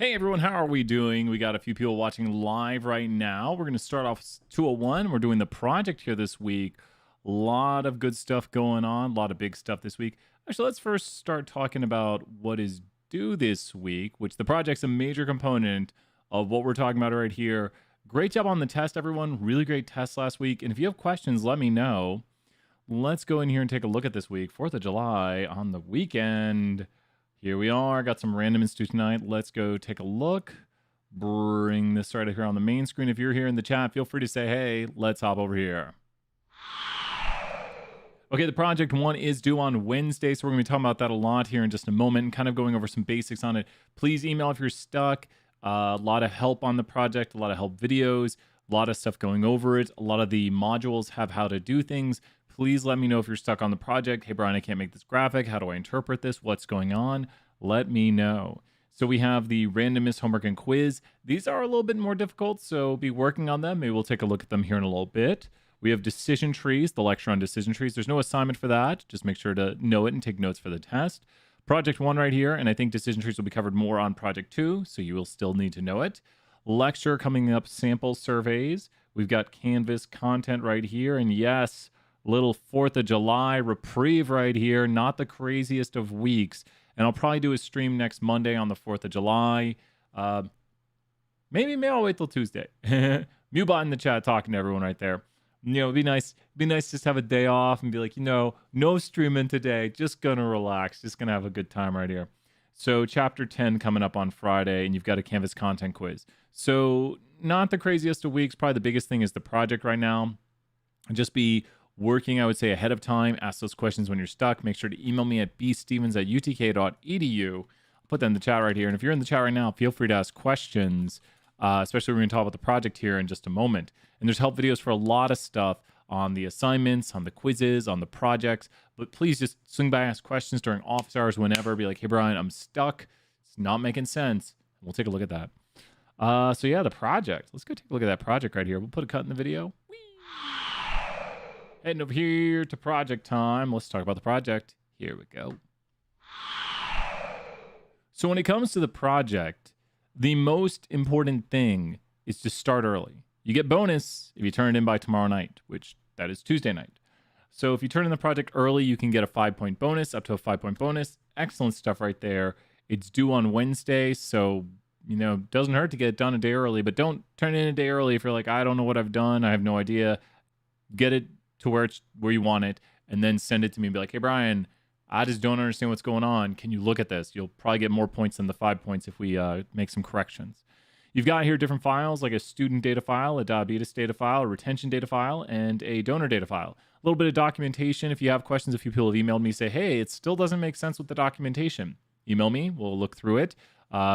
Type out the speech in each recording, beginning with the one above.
Hey everyone, how are we doing? We got a few people watching live right now. We're going to start off 201. We're doing the project here this week. A lot of good stuff going on, a lot of big stuff this week. Actually, let's first start talking about what is due this week, which the project's a major component of what we're talking about right here. Great job on the test, everyone. Really great test last week. And if you have questions, let me know. Let's go in here and take a look at this week. 4th of July on the weekend. Here we are. Got some randomness to tonight. Let's go take a look. Bring this right here on the main screen. If you're here in the chat, feel free to say, hey, let's hop over here. Okay, the project one is due on Wednesday, so we're going to be talking about that a lot here in just a moment and kind of going over some basics on it. Please email if you're stuck. A lot of help on the project, a lot of help videos, a lot of stuff going over it. A lot of the modules have how to do things. Please let me know if you're stuck on the project. Hey, Brian, I can't make this graphic. How do I interpret this? What's going on? Let me know. So we have the randomness homework and quiz. These are a little bit more difficult, so be working on them. Maybe we'll take a look at them here in a little bit. We have decision trees, the lecture on decision trees. There's no assignment for that. Just make sure to know it and take notes for the test. Project 1 right here, and I think decision trees will be covered more on Project 2, so you will still need to know it. Lecture coming up, sample surveys. We've got Canvas content right here, and yes, little 4th of July reprieve right here, not the craziest of weeks. And I'll probably do a stream next Monday on the 4th of July. Maybe I'll wait till Tuesday. Mubot in the chat talking to everyone right there. You know, it'd be nice just to have a day off and be like, no streaming today. Just gonna relax. Just gonna have a good time right here. So chapter 10 coming up on Friday, and you've got a Canvas content quiz. So not the craziest of weeks. Probably the biggest thing is the project right now. Just be working, I would say, ahead of time. Ask those questions when you're stuck. Make sure to email me at bstevens@utk.edu. I'll put that in the chat right here. And if you're in the chat right now, feel free to ask questions, especially when we're going to talk about the project here in just a moment. And there's help videos for a lot of stuff on the assignments, on the quizzes, on the projects. But please just swing by, ask questions during office hours whenever. Be like, hey, Brian, I'm stuck. It's not making sense. We'll take a look at that. So yeah, the project. Let's go take a look at that project right here. We'll put a cut in the video. Whee! Heading over here to project time. Let's talk about the project. Here we go. So when it comes to the project, the most important thing is to start early. You get bonus if you turn it in by tomorrow night, which that is Tuesday night. So if you turn in the project early, you can get a 5-point bonus, up to a 5-point bonus. Excellent stuff right there. It's due on Wednesday, so doesn't hurt to get it done a day early, but don't turn in a day early if you're like, I don't know what I've done. I have no idea. Get it to where you want it, and then send it to me and be like, hey, Brian, I just don't understand what's going on. Can you look at this? You'll probably get more points than the 5 points if we make some corrections. You've got here different files, like a student data file, a diabetes data file, a retention data file, and a donor data file. A little bit of documentation. If you have questions, a few people have emailed me, say, hey, it still doesn't make sense with the documentation. Email me. We'll look through it.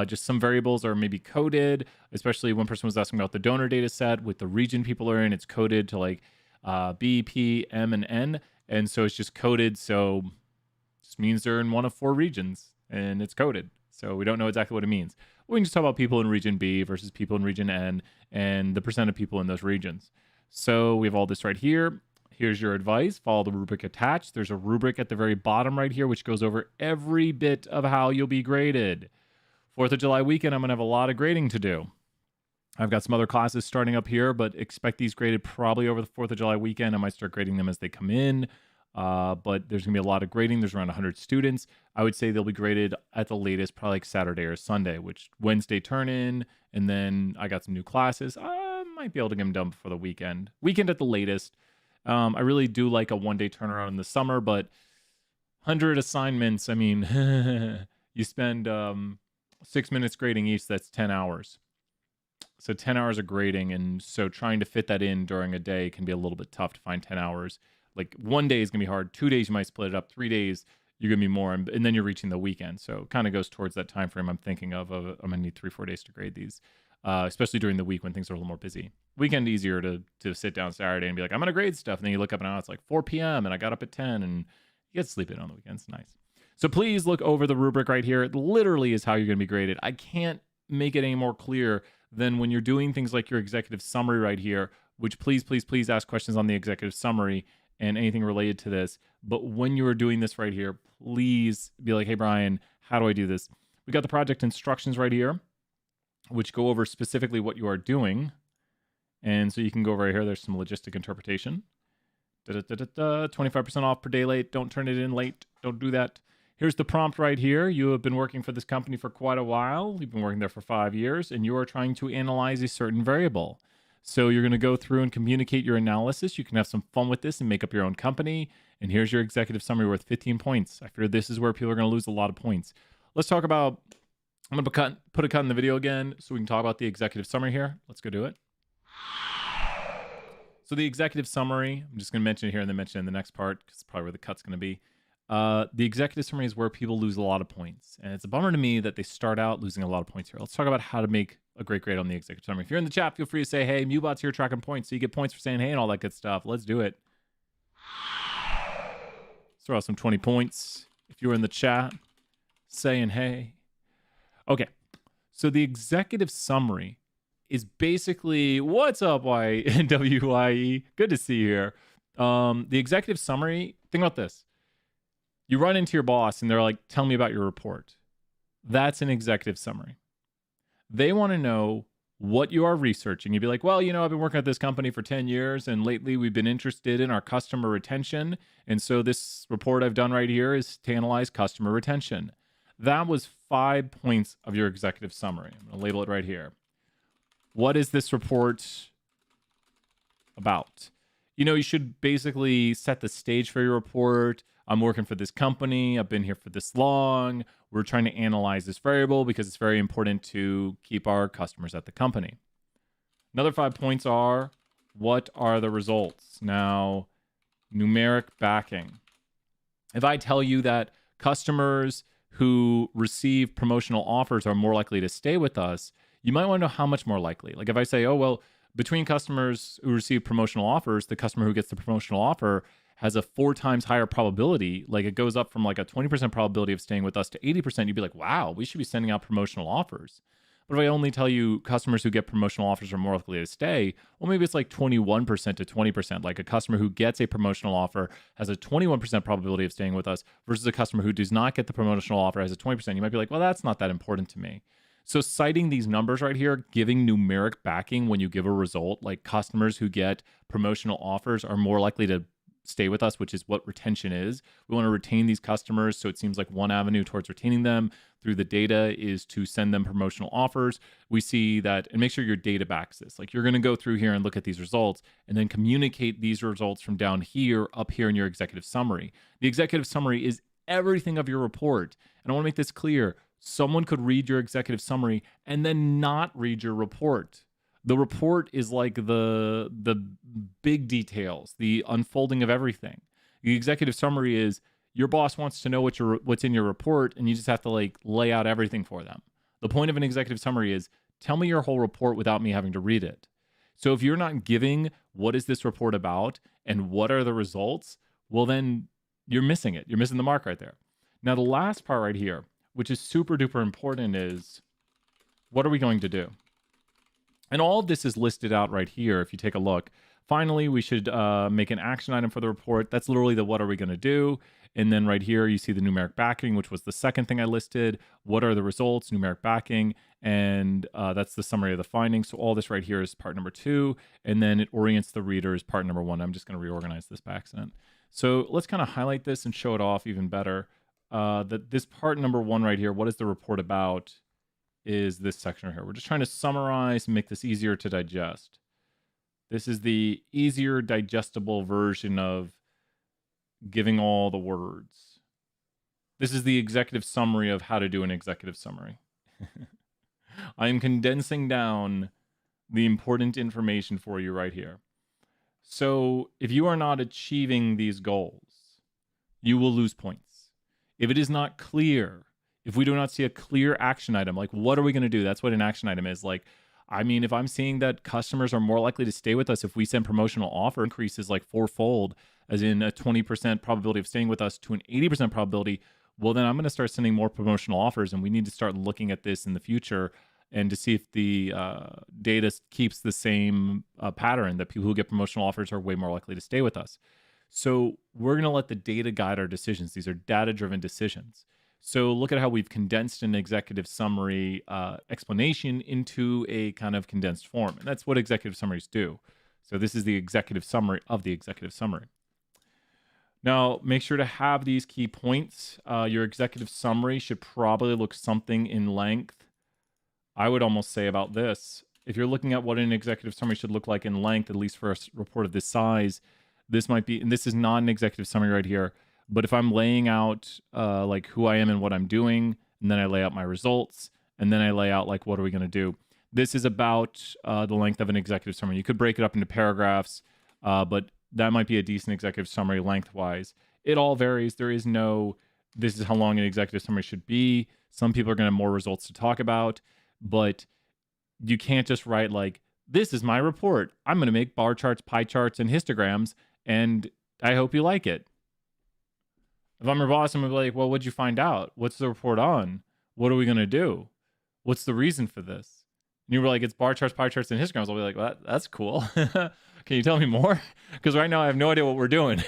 Just some variables are maybe coded, especially one person was asking about the donor data set with the region people are in. It's coded to like B, P, M, and N. And so it's just coded. So this means they're in one of 4 regions and it's coded. So we don't know exactly what it means. We can just talk about people in region B versus people in region N and the percent of people in those regions. So we have all this right here. Here's your advice. Follow the rubric attached. There's a rubric at the very bottom right here, which goes over every bit of how you'll be graded. 4th of July weekend, I'm going to have a lot of grading to do. I've got some other classes starting up here, but expect these graded probably over the 4th of July weekend. I might start grading them as they come in, but there's going to be a lot of grading. There's around 100 students. I would say they'll be graded at the latest, probably like Saturday or Sunday, which Wednesday turn in, and then I got some new classes. I might be able to get them done before the weekend. Weekend at the latest. I really do like a one-day turnaround in the summer, but 100 assignments, I mean, you spend 6 minutes grading each, that's 10 hours. So 10 hours of grading, and so trying to fit that in during a day can be a little bit tough to find 10 hours. Like one day is going to be hard. 2 days, you might split it up. 3 days, you're going to be more, and then you're reaching the weekend. So it kind of goes towards that time frame I'm thinking of I'm going to need 3-4 days to grade these, especially during the week when things are a little more busy. Weekend easier to sit down Saturday and be like, I'm going to grade stuff. And then you look up and it's like 4 p.m. and I got up at 10 and you get to sleep in on the weekends. Nice. So please look over the rubric right here. It literally is how you're going to be graded. I can't make it any more clear than when you're doing things like your executive summary right here, which please ask questions on the executive summary and anything related to this. But when you are doing this right here, please be like, hey, Brian, how do I do this? We got the project instructions right here. which go over specifically what you are doing. And so you can go over here. There's some logistic interpretation. 25% off per day late. Don't turn it in late. Don't do that. Here's the prompt right here. You have been working for this company for quite a while. You've been working there for 5 years, and you are trying to analyze a certain variable. So you're going to go through and communicate your analysis. You can have some fun with this and make up your own company. And here's your executive summary worth 15 points. I fear this is where people are going to lose a lot of points. Let's talk about, I'm going to put a cut in the video again so we can talk about the executive summary here. Let's go do it. So the executive summary, I'm just going to mention it here and then mention it in the next part because it's probably where the cut's going to be. The executive summary is where people lose a lot of points. And it's a bummer to me that they start out losing a lot of points here. Let's talk about how to make a great grade on the executive summary. If you're in the chat, feel free to say, hey, MuBot's here tracking points. So you get points for saying hey and all that good stuff. Let's do it. Let's throw out some 20 points. If you were in the chat saying hey. Okay. So the executive summary is basically, what's up, WYE? Good to see you here. The executive summary, think about this. You run into your boss and they're like, tell me about your report. That's an executive summary. They want to know what you are researching. You'd be like, well, I've been working at this company for 10 years and lately we've been interested in our customer retention. And so this report I've done right here is to analyze customer retention. That was 5 points of your executive summary. I'm going to label it right here. What is this report about? You should basically set the stage for your report. I'm working for this company. I've been here for this long. We're trying to analyze this variable because it's very important to keep our customers at the company. Another 5 points are, what are the results? Now, numeric backing. If I tell you that customers who receive promotional offers are more likely to stay with us, you might want to know how much more likely. Like if I say, oh, well, between customers who receive promotional offers, the customer who gets the promotional offer has a 4 times higher probability. Like it goes up from like a 20% probability of staying with us to 80%. You'd be like, wow, we should be sending out promotional offers. But if I only tell you customers who get promotional offers are more likely to stay, well, maybe it's like 21% to 20%. Like a customer who gets a promotional offer has a 21% probability of staying with us versus a customer who does not get the promotional offer has a 20%. You might be like, well, that's not that important to me. So citing these numbers right here, giving numeric backing when you give a result, like customers who get promotional offers are more likely to stay with us, which is what retention is. We want to retain these customers. So it seems like one avenue towards retaining them through the data is to send them promotional offers. We see that, and make sure your data backs this. Like you're going to go through here and look at these results and then communicate these results from down here up here in your executive summary. The executive summary is everything of your report. And I want to make this clear. Someone could read your executive summary and then not read your report. The report is like the big details, the unfolding of everything. The executive summary is your boss wants to know what's in your report, and you just have to like lay out everything for them. The point of an executive summary is tell me your whole report without me having to read it. So if you're not giving what is this report about and what are the results, well then you're missing it. You're missing the mark right there. Now the last part right here, which is super duper important, is what are we going to do? And all of this is listed out right here if you take a look. Finally, we should make an action item for the report. That's literally the what are we going to do. And then right here, you see the numeric backing, which was the second thing I listed. What are the results, numeric backing, and that's the summary of the findings. So all this right here is part number 2, and then it orients the reader as part number 1. I'm just going to reorganize this by accident. So let's kind of highlight this and show it off even better. That this part number 1 right here, what is the report about, is this section right here. We're just trying to summarize and make this easier to digest. This is the easier digestible version of giving all the words. This is the executive summary of how to do an executive summary. I am condensing down the important information for you right here. So if you are not achieving these goals, you will lose points. If it is not clear, if we do not see a clear action item, like what are we going to do? That's what an action item is. Like, I mean, if I'm seeing that customers are more likely to stay with us if we send promotional offer increases like 4-fold, as in a 20% probability of staying with us to an 80% probability, well, then I'm going to start sending more promotional offers, and we need to start looking at this in the future and to see if the data keeps the same pattern, that people who get promotional offers are way more likely to stay with us. So we're going to let the data guide our decisions. These are data-driven decisions. So look at how we've condensed an executive summary explanation into a kind of condensed form. And that's what executive summaries do. So this is the executive summary of the executive summary. Now, make sure to have these key points. Your executive summary should probably look something in length. I would almost say about this. If you're looking at what an executive summary should look like in length, at least for a report of this size, this might be, and this is not an executive summary right here, but if I'm laying out like who I am and what I'm doing, and then I lay out my results, and then I lay out like what are we going to do, this is about the length of an executive summary. You could break it up into paragraphs, but that might be a decent executive summary lengthwise. It all varies. There is no, this is how long an executive summary should be. Some people are going to have more results to talk about, but you can't just write like, this is my report. I'm going to make bar charts, pie charts, and histograms, and I hope you like it. If I'm your boss, I'm going to be like, well, what'd you find out? What's the report on? What are we going to do? What's the reason for this? And you were like, it's bar charts, pie charts, and histograms. I'll be like, well, that's cool. Can you tell me more? Because right now I have no idea what we're doing.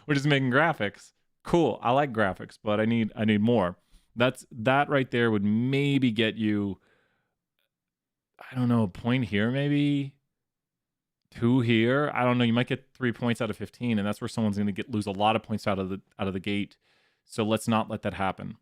We're just making graphics. Cool. I like graphics, but I need more. That right there would maybe get you, I don't know, a point here, maybe 2 here. I don't know. You might get 3 points out of 15, and that's where someone's going to lose a lot of points out of the gate. So let's not let that happen.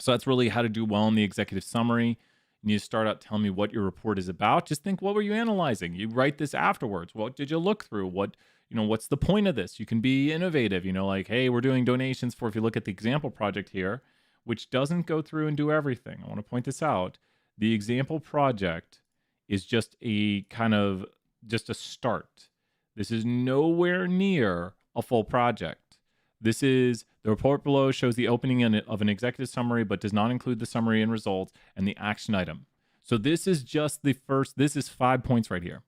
So that's really how to do well in the executive summary. You need to start out telling me what your report is about. Just think, what were you analyzing? You write this afterwards. What did you look through? What's the point of this? You can be innovative, like, hey, we're doing donations for, if you look at the example project here, which doesn't go through and do everything. I want to point this out. The example project is just a start. This is nowhere near a full project. This is, the report below shows the opening of an executive summary, but does not include the summary and results and the action item. So this is just this is 5 points right here.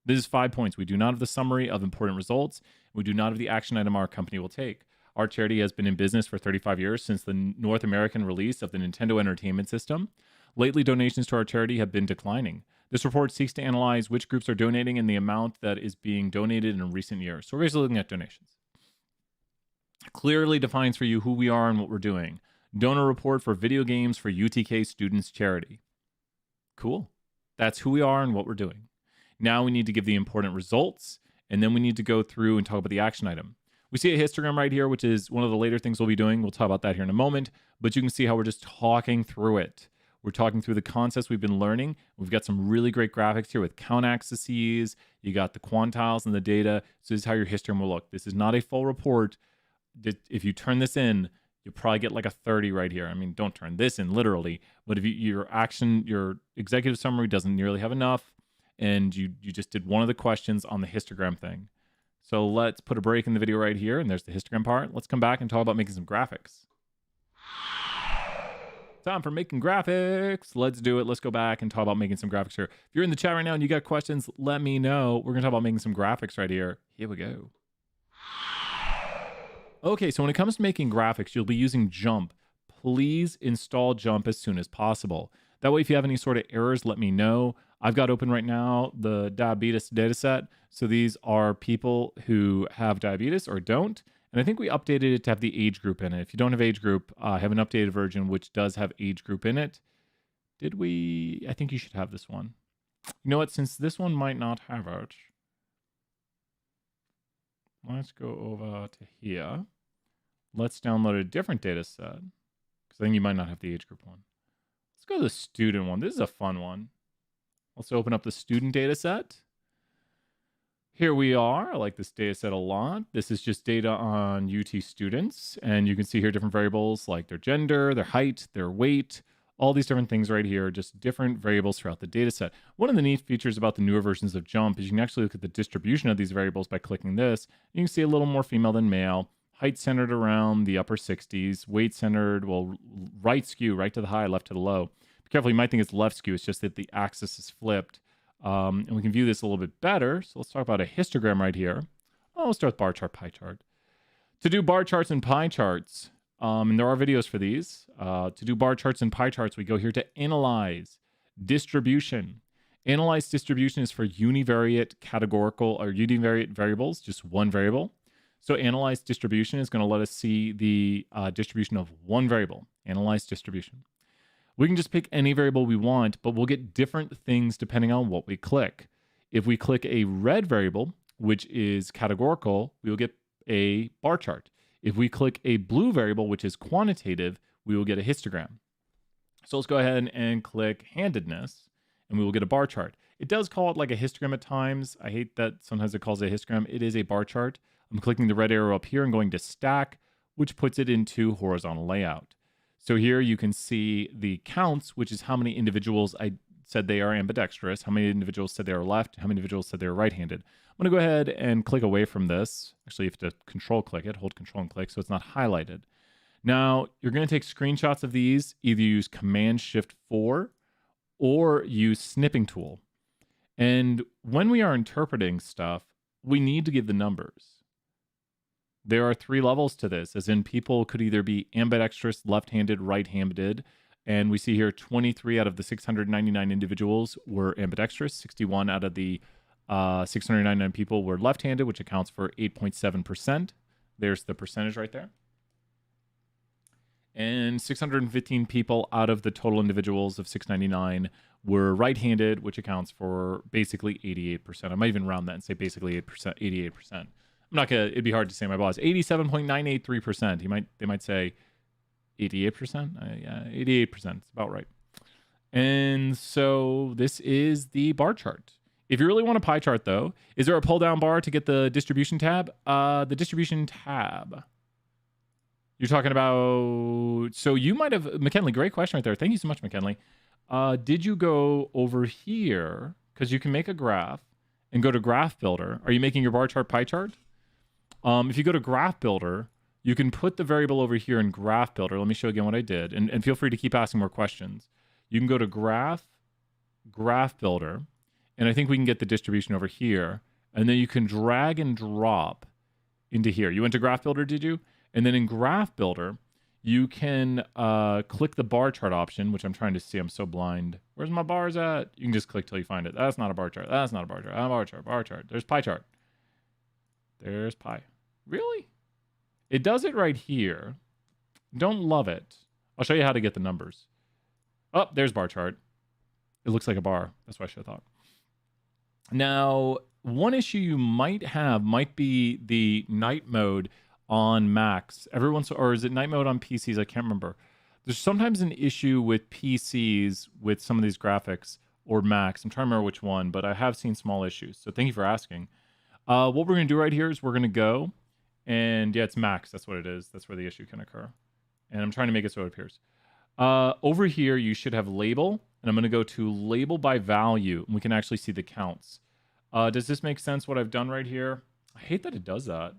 This is 5 points. We do not have the summary of important results. We do not have the action item our company will take. Our charity has been in business for 35 years since the North American release of the Nintendo Entertainment System. Lately, donations to our charity have been declining. This report seeks to analyze which groups are donating and the amount that is being donated in recent years. So we're basically looking at donations. Clearly defines for you who we are and what we're doing. Donor report for video games for UTK Students Charity. Cool. That's who we are and what we're doing. Now we need to give the important results, and then we need to go through and talk about the action item. We see a histogram right here, which is one of the later things we'll be doing. We'll talk about that here in a moment, but you can see how we're just talking through it. We're talking through the concepts we've been learning. We've got some really great graphics here with count axes. You got the quantiles and the data. So this is how your histogram will look. This is not a full report. If you turn this in, you'll probably get like a 30 right here. I mean, don't turn this in literally, but if your executive summary doesn't nearly have enough, and you just did one of the questions on the histogram thing. So let's put a break in the video right here, and there's the histogram part. Let's come back and talk about making some graphics. Time for making graphics. Let's do it. Let's go back and talk about making some graphics here. If you're in the chat right now and you got questions, let me know. We're going to talk about making some graphics right here. Here we go. Okay, so when it comes to making graphics, you'll be using Jump. Please install Jump as soon as possible. That way, if you have any sort of errors, let me know. I've got open right now the diabetes dataset. So these are people who have diabetes or don't. And I think we updated it to have the age group in it. If you don't have age group, I have an updated version which does have age group in it. Did we? I think you should have this one. You know what? Since this one might not have it, let's go over to here. Let's download a different data set, because I think you might not have the age group one. Let's go to the student one. This is a fun one. Let's open up the student data set. Here we are. I like this data set a lot. This is just data on UT students, and you can see here different variables like their gender, their height, their weight, all these different things right here, just different variables throughout the data set. One of the neat features about the newer versions of Jump is you can actually look at the distribution of these variables by clicking this. You can see a little more female than male, height centered around the upper 60s, weight centered, well, right skew, right to the high, left to the low. Be careful, you might think it's left skew, it's just that the axis is flipped. And we can view this a little bit better. So let's talk about a histogram right here. Oh, we'll start with bar chart, pie chart. To do bar charts and pie charts, and there are videos for these. To do bar charts and pie charts, we go here to Analyze, Distribution. Analyze distribution is for univariate categorical or univariate variables, just one variable. So analyze distribution is going to let us see the distribution of one variable. Analyze distribution. We can just pick any variable we want, but we'll get different things depending on what we click. If we click a red variable, which is categorical, we will get a bar chart. If we click a blue variable, which is quantitative, we will get a histogram. So let's go ahead and click handedness, and we will get a bar chart. It does call it like a histogram at times. I hate that sometimes it calls it a histogram. It is a bar chart. I'm clicking the red arrow up here and going to stack, which puts it into horizontal layout. So here you can see the counts, which is how many individuals I said they are ambidextrous, how many individuals said they are left, how many individuals said they are right-handed. I'm going to go ahead and click away from this. Actually, you have to control click it, hold control and click so it's not highlighted. Now, you're going to take screenshots of these, either use Command-Shift-4 or use Snipping Tool. And when we are interpreting stuff, we need to give the numbers. There are 3 levels to this, as in people could either be ambidextrous, left-handed, right-handed, and we see here 23 out of the 699 individuals were ambidextrous, 61 out of the 699 people were left-handed, which accounts for 8.7%. There's the percentage right there. And 615 people out of the total individuals of 699 were right-handed, which accounts for basically 88%. I might even round that and say basically 8%, 88%. I'm not gonna. It'd be hard to say my boss. 87.983%. They might say 88%. Yeah, 88%. It's about right. And so this is the bar chart. If you really want a pie chart, though, is there a pull-down bar to get the distribution tab? The distribution tab. You're talking about, so you might have, McKinley, great question right there. Thank you so much, McKinley. Did you go over here? Because you can make a graph and go to Graph Builder. Are you making your bar chart pie chart? If you go to Graph Builder, you can put the variable over here in Graph Builder. Let me show again what I did. And feel free to keep asking more questions. You can go to Graph Builder, and I think we can get the distribution over here. And then you can drag and drop into here. You went to Graph Builder, did you? And then in Graph Builder, you can click the bar chart option, which I'm trying to see. I'm so blind. Where's my bars at? You can just click till you find it. That's not a bar chart. That's not a bar chart. Bar chart. Bar chart. There's pie chart. There's pie. Really? It does it right here. Don't love it. I'll show you how to get the numbers. Oh, there's bar chart. It looks like a bar. That's what I should have thought. Now, one issue you might have might be the night mode on Macs. Or is it night mode on PCs? I can't remember. There's sometimes an issue with PCs with some of these graphics, or Macs. I'm trying to remember which one, but I have seen small issues. So thank you for asking. What we're going to do right here is we're going to go, and yeah, it's Macs. That's what it is. That's where the issue can occur. And I'm trying to make it so it appears. Over here, you should have label, and I'm going to go to label by value, and we can actually see the counts. Does this make sense, what I've done right here? I hate that it does that.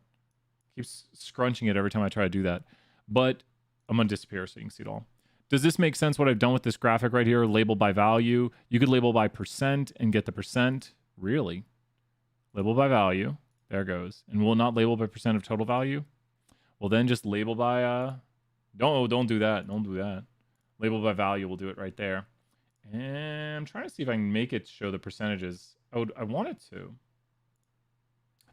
Keeps scrunching it every time I try to do that. But I'm going to disappear so you can see it all. Does this make sense, what I've done with this graphic right here? Label by value. You could label by percent and get the percent. Really? Label by value. There it goes. And will not label by percent of total value? Well, then just label by... Don't do that. Don't do that. Label by value. We'll do it right there. And I'm trying to see if I can make it show the percentages. I want it to.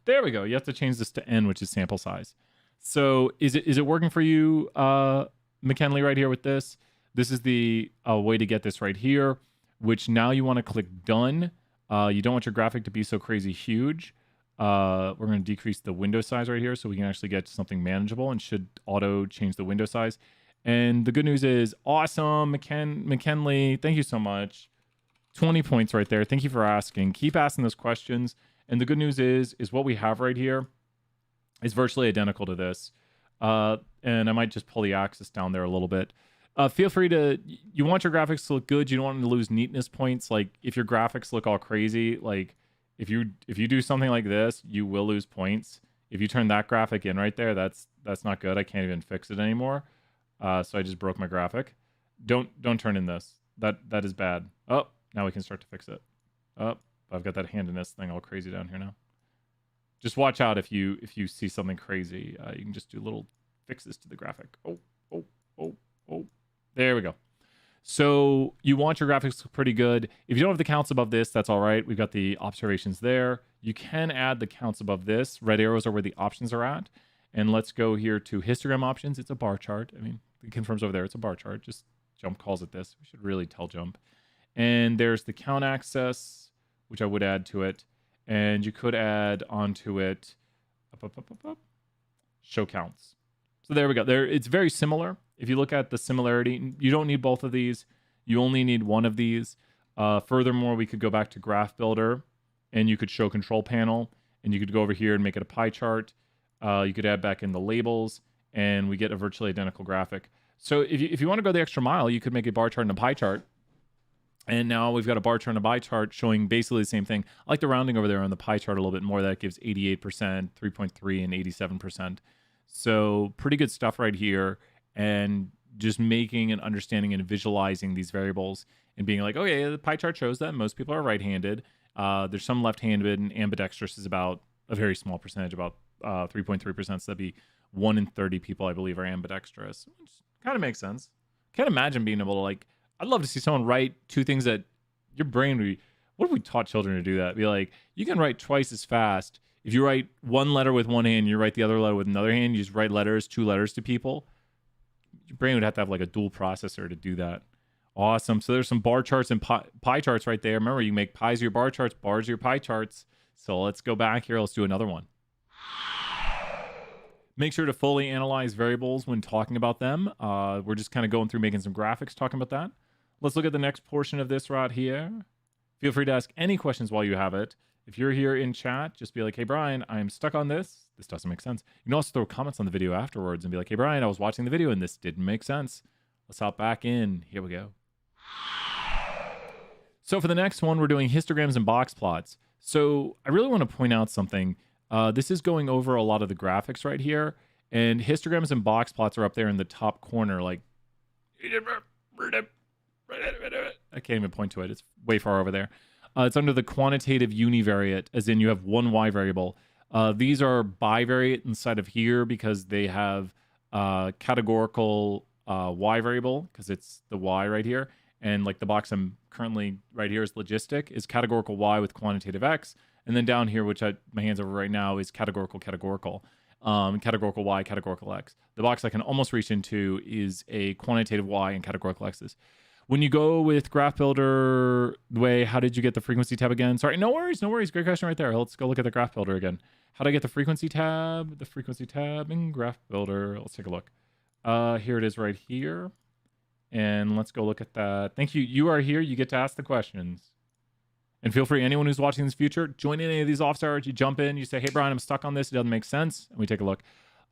There we go. You have to change this to N, which is sample size. So is it working for you, McKinley, right here with this? This is the way to get this right here, which now you want to click done. You don't want your graphic to be so crazy huge. We're going to decrease the window size right here so we can actually get something manageable, and should auto change the window size. And the good news is, awesome, McKinley, thank you so much. 20 points right there. Thank you for asking. Keep asking those questions. And the good news is what we have right here is virtually identical to this. And I might just pull the axis down there a little bit. Feel free to, you want your graphics to look good. You don't want them to lose neatness points. Like if your graphics look all crazy, like if you do something like this, you will lose points. If you turn that graphic in right there, that's not good. I can't even fix it anymore. So I just broke my graphic. Don't turn in this. That is bad. Oh, now we can start to fix it. Oh, I've got that handedness thing all crazy down here now. Just watch out if you see something crazy. You can just do little fixes to the graphic. Oh. There we go. So you want your graphics to look pretty good. If you don't have the counts above this, that's all right. We've got the observations there. You can add the counts above this. Red arrows are where the options are at. And let's go here to histogram options. It's a bar chart. I mean, it confirms over there it's a bar chart. Just Jump calls it this. We should really tell Jump. And there's the count access, which I would add to it. And you could add onto it show counts. So there we go. There, it's very similar. If you look at the similarity, you don't need both of these. You only need one of these. Furthermore, we could go back to Graph Builder, and you could show Control Panel, and you could go over here and make it a pie chart. You could add back in the labels, and we get a virtually identical graphic. So if you want to go the extra mile, you could make a bar chart and a pie chart. And now we've got a bar chart and a pie chart showing basically the same thing. I like the rounding over there on the pie chart a little bit more. That gives 88%, 3.3, and 87%. So pretty good stuff right here. And just making and understanding and visualizing these variables and being like, okay, the pie chart shows that most people are right-handed. There's some left-handed, and ambidextrous is about a very small percentage, about 3.3%. So that'd be 1 in 30 people, I believe, are ambidextrous, which kind of makes sense. Can't imagine being able to, like, I'd love to see someone write two things that your brain would be, what if we taught children to do that? Be like, you can write twice as fast. If you write one letter with one hand, you write the other letter with another hand, you just write letters, 2 letters to people. Your brain would have to have like a dual processor to do that. Awesome. So there's some bar charts and pie charts right there. Remember, you make pies your bar charts, bars your pie charts. So let's go back here. Let's do another one. Make sure to fully analyze variables when talking about them. We're just kind of going through making some graphics talking about that. Let's look at the next portion of this right here. Feel free to ask any questions while you have it. If you're here in chat, just be like, hey, Brian, I'm stuck on this. This doesn't make sense. You can also throw comments on the video afterwards and be like, hey, Brian, I was watching the video and this didn't make sense. Let's hop back in. Here we go. So for the next one, we're doing histograms and box plots. So I really want to point out something. This is going over a lot of the graphics right here. And histograms and box plots are up there in the top corner. Like, I can't even point to it. It's way far over there. It's under the quantitative univariate, as in you have one y variable. These are bivariate inside of here because they have categorical y variable, because it's the y right here. And like the box I'm currently right here is logistic, is categorical y with quantitative x. And then down here, which my hand's over right now, is categorical. Categorical y, categorical x. The box I can almost reach into is a quantitative y and categorical x's. When you go with Graph Builder, how did you get the frequency tab again? Sorry, no worries, no worries. Great question right there. Let's go look at the Graph Builder again. How do I get the frequency tab? The frequency tab in Graph Builder. Let's take a look. Here it is right here. And let's go look at that. Thank you. You are here. You get to ask the questions. And feel free, anyone who's watching this future, join in any of these off hours. You jump in, you say, hey, Brian, I'm stuck on this. It doesn't make sense. And we take a look.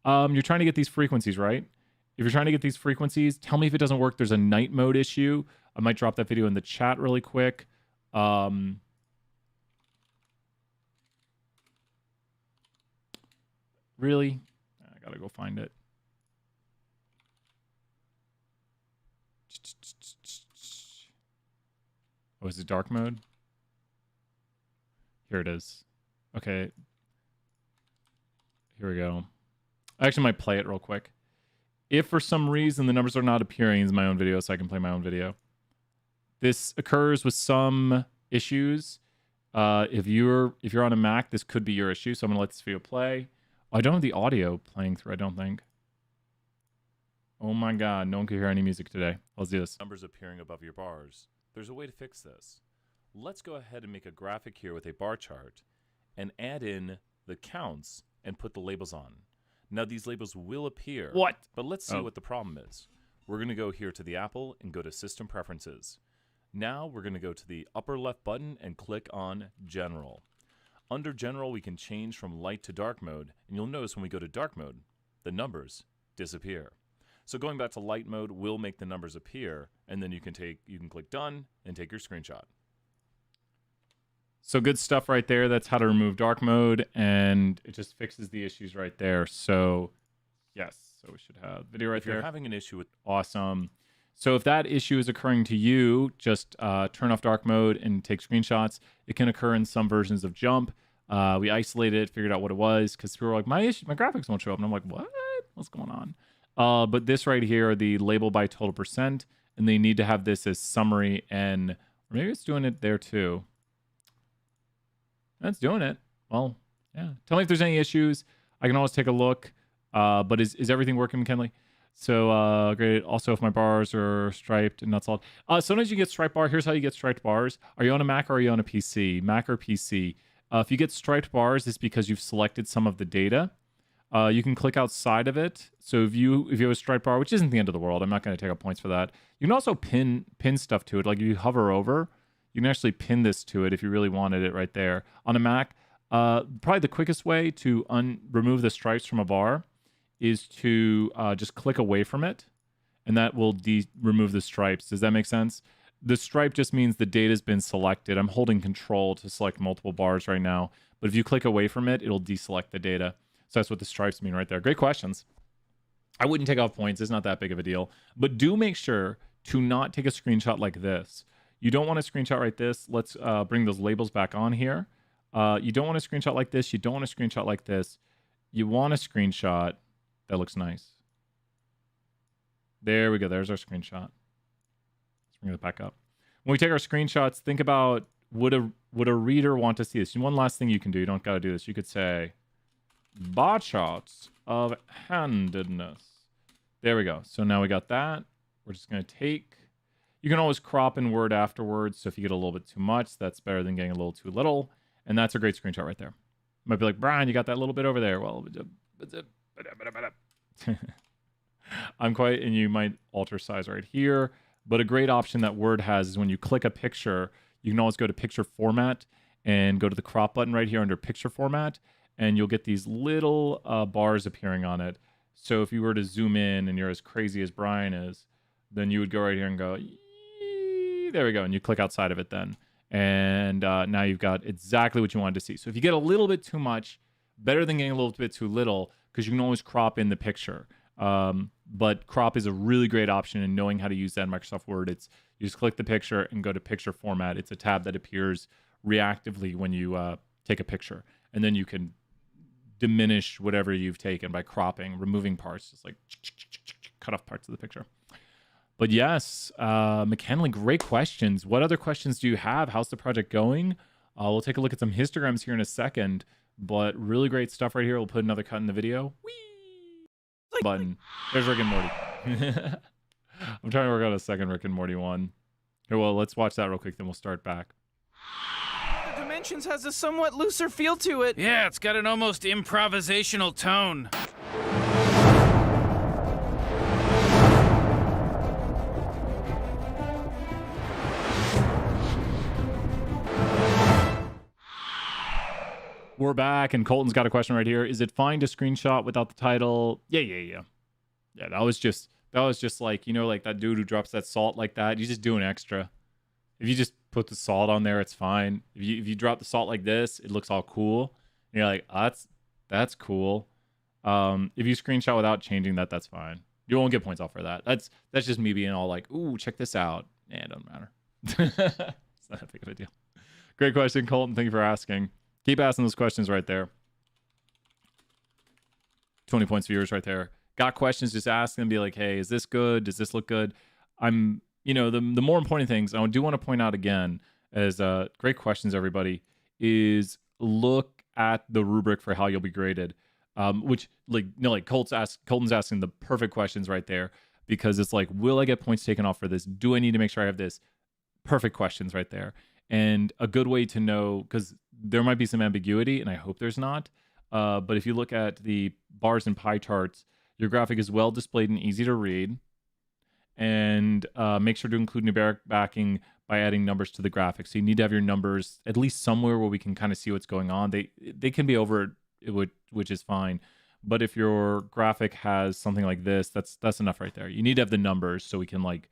You're trying to get these frequencies, right? If you're trying to get these frequencies, tell me if it doesn't work. There's a night mode issue. I might drop that video in the chat really quick. Really? I gotta go find it. Oh, is it dark mode? Here it is. Okay. Here we go. I actually might play it real quick. If for some reason the numbers are not appearing in my own video, so I can play my own video. This occurs with some issues. If you're on a Mac, this could be your issue. So I'm gonna let this video play. I don't have the audio playing through, I don't think. Oh my God, no one could hear any music today. Let's do this. Numbers appearing above your bars. There's a way to fix this. Let's go ahead and make a graphic here with a bar chart and add in the counts and put the labels on. Now these labels will appear. What? But let's see what the problem is. We're going to go here to the Apple and go to System Preferences. Now we're going to go to the upper left button and click on General. Under General, we can change from light to dark mode, and you'll notice when we go to dark mode, the numbers disappear. So going back to light mode will make the numbers appear, and then you can click Done and take your screenshot. So good stuff right there. That's how to remove dark mode, and it just fixes the issues right there. So yes, so we should have video right there. If you're having an issue with... Awesome. So if that issue is occurring to you, just turn off dark mode and take screenshots. It can occur in some versions of Jump. We isolated it, figured out what it was, because people were like, my graphics won't show up. And I'm like, what? What's going on? But this right here, the label by total percent, and they need to have this as summary, and or maybe it's doing it there too. That's doing it. well, yeah. Tell me if there's any issues. I can always take a look. But is everything working, McKinley? So great. Also, if my bars are striped and not solid. Sometimes you get striped bar. Here's how you get striped bars. Are you on a Mac or are you on a PC? Mac or PC? If you get striped bars, it's because you've selected some of the data. You can click outside of it. So if you have a striped bar, which isn't the end of the world, I'm not going to take up points for that. You can also pin stuff to it. Like if you hover over, you can actually pin this to it if you really wanted it right there. On a Mac, probably the quickest way to remove the stripes from a bar is to just click away from it, and that will remove the stripes. Does that make sense? The stripe just means the data's been selected. I'm holding control to select multiple bars right now, but if you click away from it, it'll deselect the data. So that's what the stripes mean right there. Great questions. I wouldn't take off points. It's not that big of a deal, but do make sure to not take a screenshot like this. You don't want to screenshot like this. Let's bring those labels back on here. You don't want to screenshot like this. You don't want to screenshot like this. You want a screenshot that looks nice. There we go. There's our screenshot. Let's bring it back up. When we take our screenshots, think about would a reader want to see this? One last thing you can do. You don't got to do this. You could say bar charts of handedness. There we go. So now we got that. We're just going to take. You can always crop in Word afterwards. So if you get a little bit too much, that's better than getting a little too little. And that's a great screenshot right there. Might be like, Brian, you got that little bit over there. Well, I'm quite, and you might alter size right here. But a great option that Word has is when you click a picture, you can always go to picture format and go to the crop button right here under picture format, and you'll get these little bars appearing on it. So if you were to zoom in and you're as crazy as Brian is, then you would go right here and go, Yee! There we go, and you click outside of it then. And now you've got exactly what you wanted to see. So if you get a little bit too much, better than getting a little bit too little, because you can always crop in the picture. But crop is a really great option in knowing how to use that in Microsoft Word. It's you just click the picture and go to picture format. It's a tab that appears reactively when you take a picture. And then you can diminish whatever you've taken by cropping, removing parts, just like cut off parts of the picture. But yes, McKinley, great questions. What other questions do you have? How's the project going? We'll take a look at some histograms here in a second, but really great stuff right here. We'll put another cut in the video. Whee! Button. There's Rick and Morty. I'm trying to work out a second Rick and Morty one. Here, well, let's watch that real quick, then we'll start back. The Dimensions has a somewhat looser feel to it. Yeah, it's got an almost improvisational tone. We're back, and Colton's got a question right here. Is it fine to screenshot without the title? Yeah. That was just like, you know, like that dude who drops that salt like that. You just do an extra. If you just put the salt on there, it's fine. If you drop the salt like this, it looks all cool. And you're like, oh, that's cool. If you screenshot without changing that, that's fine. You won't get points off for that. That's just me being all like, ooh, check this out. It doesn't matter. It's not that big of a deal. Great question, Colton. Thank you for asking. Keep asking those questions right there. 20 points viewers right there. Got questions, just ask them, be like, hey, is this good? Does this look good? The more important things, I do want to point out again, as great questions, everybody, is look at the rubric for how you'll be graded. Which, Colton's asking the perfect questions right there, because it's like, will I get points taken off for this? Do I need to make sure I have this? Perfect questions right there. And a good way to know, because there might be some ambiguity, and I hope there's not. But if you look at the bars and pie charts, your graphic is well displayed and easy to read. And make sure to include numeric backing by adding numbers to the graphic. So you need to have your numbers at least somewhere where we can kind of see what's going on. They can be over, which is fine. But if your graphic has something like this, that's enough right there. You need to have the numbers so we can like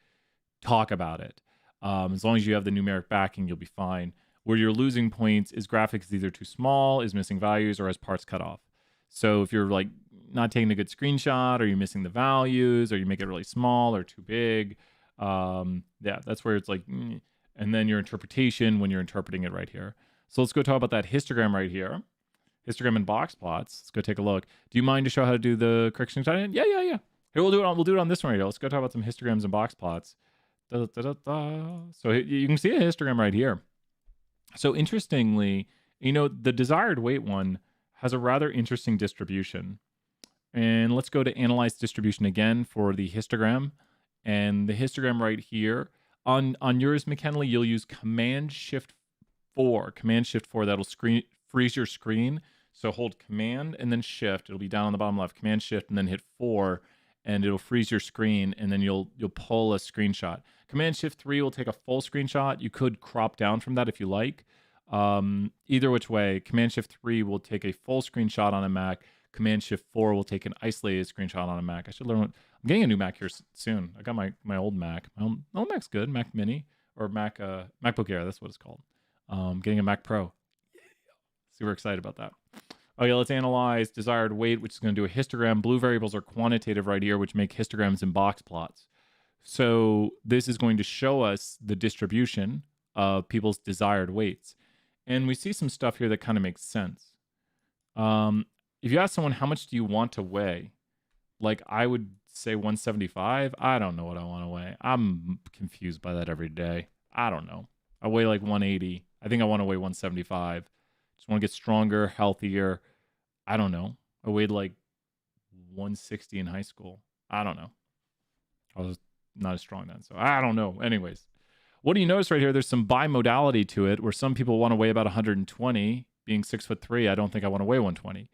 talk about it. As long as you have the numeric backing, you'll be fine. Where you're losing points is graphics either too small, is missing values, or has parts cut off. So if you're like not taking a good screenshot, or you're missing the values, or you make it really small or too big, that's where it's like, and then your interpretation when you're interpreting it right here. So let's go talk about that histogram right here. Histogram and box plots. Let's go take a look. Do you mind to show how to do the correction? Yeah. Here, we'll do it on this one right here. Let's go talk about some histograms and box plots. So you can see a histogram right here. So interestingly, The desired weight one has a rather interesting distribution. And let's go to analyze distribution again for the histogram. And the histogram right here, on yours, McKinley, you'll use Command Shift 4. Command Shift 4, that'll freeze your screen. So hold Command and then Shift. It'll be down on the bottom left. Command Shift and then hit 4, and it'll freeze your screen, and then you'll pull a screenshot. Command Shift 3 will take a full screenshot. You could crop down from that if you like. Either which way, Command Shift 3 will take a full screenshot on a Mac. Command Shift 4 will take an isolated screenshot on a Mac. I should learn. I'm getting a new Mac here soon. I got my old Mac. My old Mac's good. Mac Mini or MacBook Air. That's what it's called. Getting a Mac Pro. Super excited about that. Okay, let's analyze desired weight, which is going to do a histogram. Blue variables are quantitative right here, which make histograms and box plots. So this is going to show us the distribution of people's desired weights. And we see some stuff here that kind of makes sense. If you ask someone, how much do you want to weigh? Like, I would say 175. I don't know what I want to weigh. I'm confused by that every day. I don't know. I weigh like 180. I think I want to weigh 175. Just want to get stronger, healthier. I don't know. I weighed like 160 in high school. I don't know. I was not as strong then, so I don't know. Anyways, what do you notice right here? There's some bimodality to it, where some people want to weigh about 120. Being 6'3", I don't think I want to weigh 120.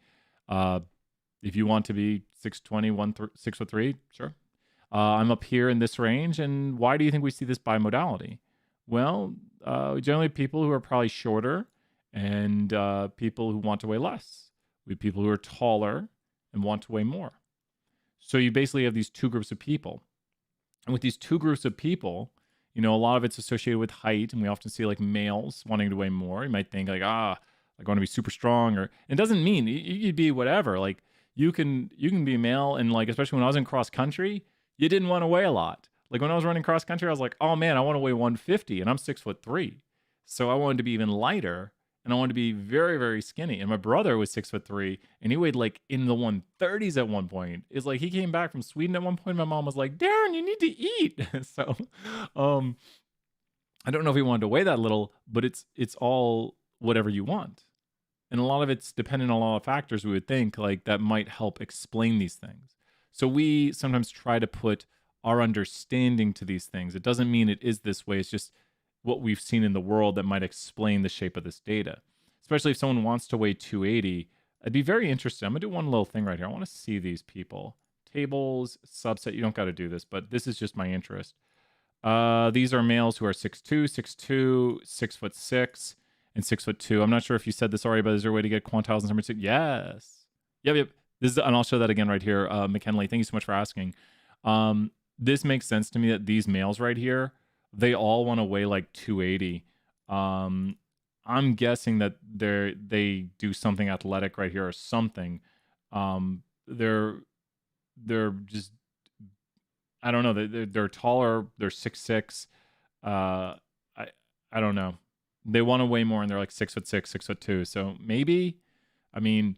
If you want to be 6'20", 6'3", sure. I'm up here in this range, and why do you think we see this bimodality? Well, generally people who are probably shorter, and people who want to weigh less. We have people who are taller and want to weigh more. So you basically have these two groups of people. And with these two groups of people, a lot of it's associated with height, and we often see like males wanting to weigh more. You might think like, I want to be super strong, or it doesn't mean you could be whatever. Like you can be a male, and like, especially when I was in cross country, you didn't want to weigh a lot. Like when I was running cross country, I was like, oh man, I want to weigh 150, and I'm 6'3". So I wanted to be even lighter, and I wanted to be very, very skinny. And my brother was 6'3", and he weighed like in the 130s at one point. It's like he came back from Sweden at one point. My mom was like, Darren, you need to eat. So I don't know if he wanted to weigh that little, but it's all whatever you want. And a lot of it's dependent on a lot of factors, we would think, like that might help explain these things. So we sometimes try to put our understanding to these things. It doesn't mean it is this way. It's just what we've seen in the world that might explain the shape of this data. Especially if someone wants to weigh 280, I'd be very interested. I'm gonna do one little thing right here. I want to see these people. Tables, subset, you don't got to do this, but this is just my interest. These are males who are 6'2", 6'6", and 6'2". I'm not sure if you said this already, but is there a way to get quantiles and number 6? Yes. Yep. And I'll show that again right here. McKinley, thank you so much for asking. This makes sense to me that these males right here, they all want to weigh like 280. I'm guessing that they do something athletic right here or something. They're just, I don't know. They're taller. They're 6'6". I don't know. They want to weigh more, and they're like 6'6", 6'2". So maybe, I mean,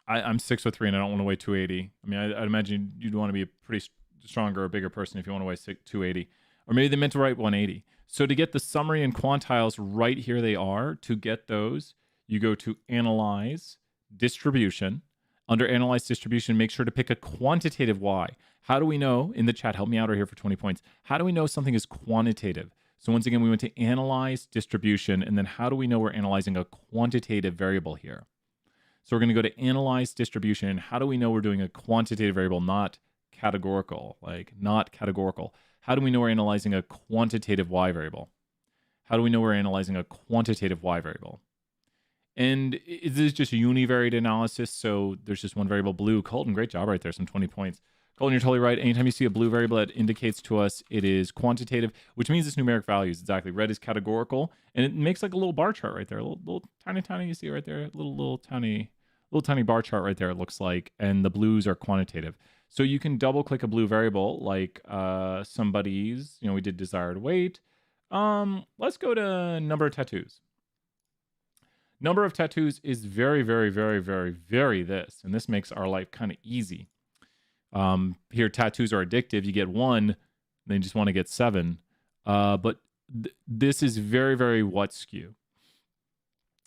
I'm 6'3", and I don't want to weigh 280. I mean, I'd imagine you'd want to be a pretty stronger or bigger person if you want to weigh 280. Or maybe they meant to write 180. So to get the summary and quantiles right here, they are. To get those, you go to Analyze Distribution. Under Analyze Distribution, make sure to pick a quantitative Y. How do we know, in the chat, help me out right here for 20 points. How do we know something is quantitative? So once again, we went to Analyze Distribution, and then how do we know we're analyzing a quantitative variable here? So we're going to go to Analyze Distribution, and how do we know we're doing a quantitative variable, not categorical? Like, not categorical. How do we know we're analyzing a quantitative Y variable? How do we know we're analyzing a quantitative Y variable? And this is just a univariate analysis, so there's just one variable, blue. Colton, great job right there, some 20 points. Colton, you're totally right. Anytime you see a blue variable, that indicates to us it is quantitative, which means it's numeric values. Exactly. Red is categorical, and it makes like a little bar chart right there. A little tiny, you see right there? Little tiny bar chart right there, it looks like, and the blues are quantitative. So you can double click a blue variable like somebody's, we did desired weight. Let's go to number of tattoos. Number of tattoos is very, very, very, very, very this, and this makes our life kind of easy. Here, tattoos are addictive. You get one, then you just want to get 7. But this is very, very what skew.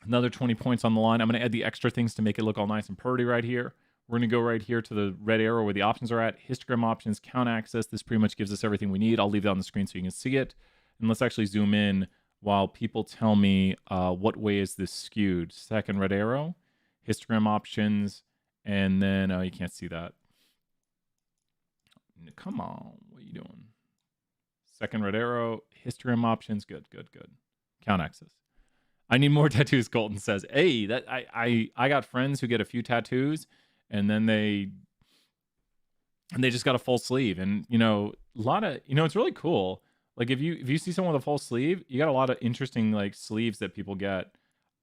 Another 20 points on the line. I'm going to add the extra things to make it look all nice and pretty right here. We're going to go right here to the red arrow where the options are at. Histogram options, count access. This pretty much gives us everything we need. I'll leave that on the screen so you can see it. And let's actually zoom in while people tell me what way is this skewed. Second red arrow, histogram options, and then, oh, you can't see that. Come on, what are you doing? Second red arrow, histogram options, good. Count access. I need more tattoos, Colton says. Hey, that I got friends who get a few tattoos and then they just got a full sleeve. And a lot of it's really cool. Like if you see someone with a full sleeve, you got a lot of interesting like sleeves that people get.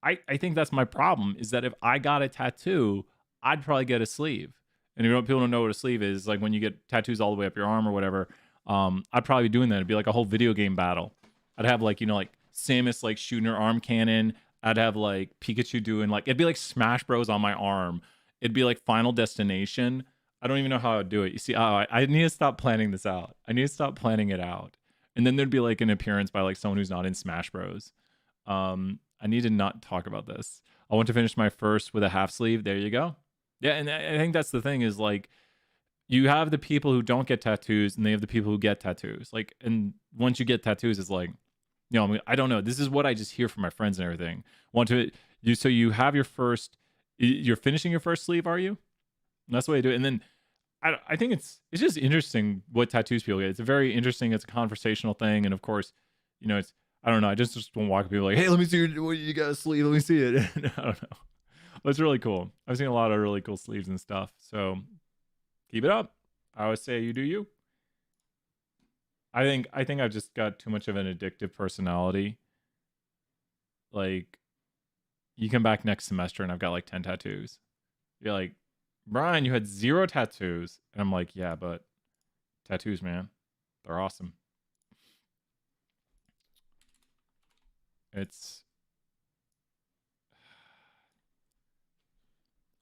I think that's my problem, is that if I got a tattoo, I'd probably get a sleeve. And people don't know what a sleeve is, like when you get tattoos all the way up your arm or whatever, I'd probably be doing that. It'd be like a whole video game battle. I'd have like, like Samus like shooting her arm cannon. I'd have like Pikachu doing like, it'd be like Smash Bros on my arm. It'd be like Final Destination. I don't even know how I'd do it. You see, I need to stop planning this out. I need to stop planning it out. And then there'd be like an appearance by like someone who's not in Smash Bros. I need to not talk about this. I want to finish my first with a half sleeve. There you go. Yeah, and I think that's the thing is like, you have the people who don't get tattoos and they have the people who get tattoos. Like, and once you get tattoos, it's like, I mean, I don't know. This is what I just hear from my friends and everything. So you have your first, you're finishing your first sleeve, are you? And that's the way I do it. And then I think it's just interesting what tattoos people get. It's a very interesting, it's a conversational thing. And of course, it's, I don't know. I just won't walk up people like, hey, let me see what you got a sleeve. Let me see it. I don't know. But it's really cool. I've seen a lot of really cool sleeves and stuff. So keep it up. I always say you do you. I think I've just got too much of an addictive personality. Like, you come back next semester and I've got like 10 tattoos. You're like, Brian, you had 0 tattoos. And I'm like, yeah, but tattoos, man, they're awesome.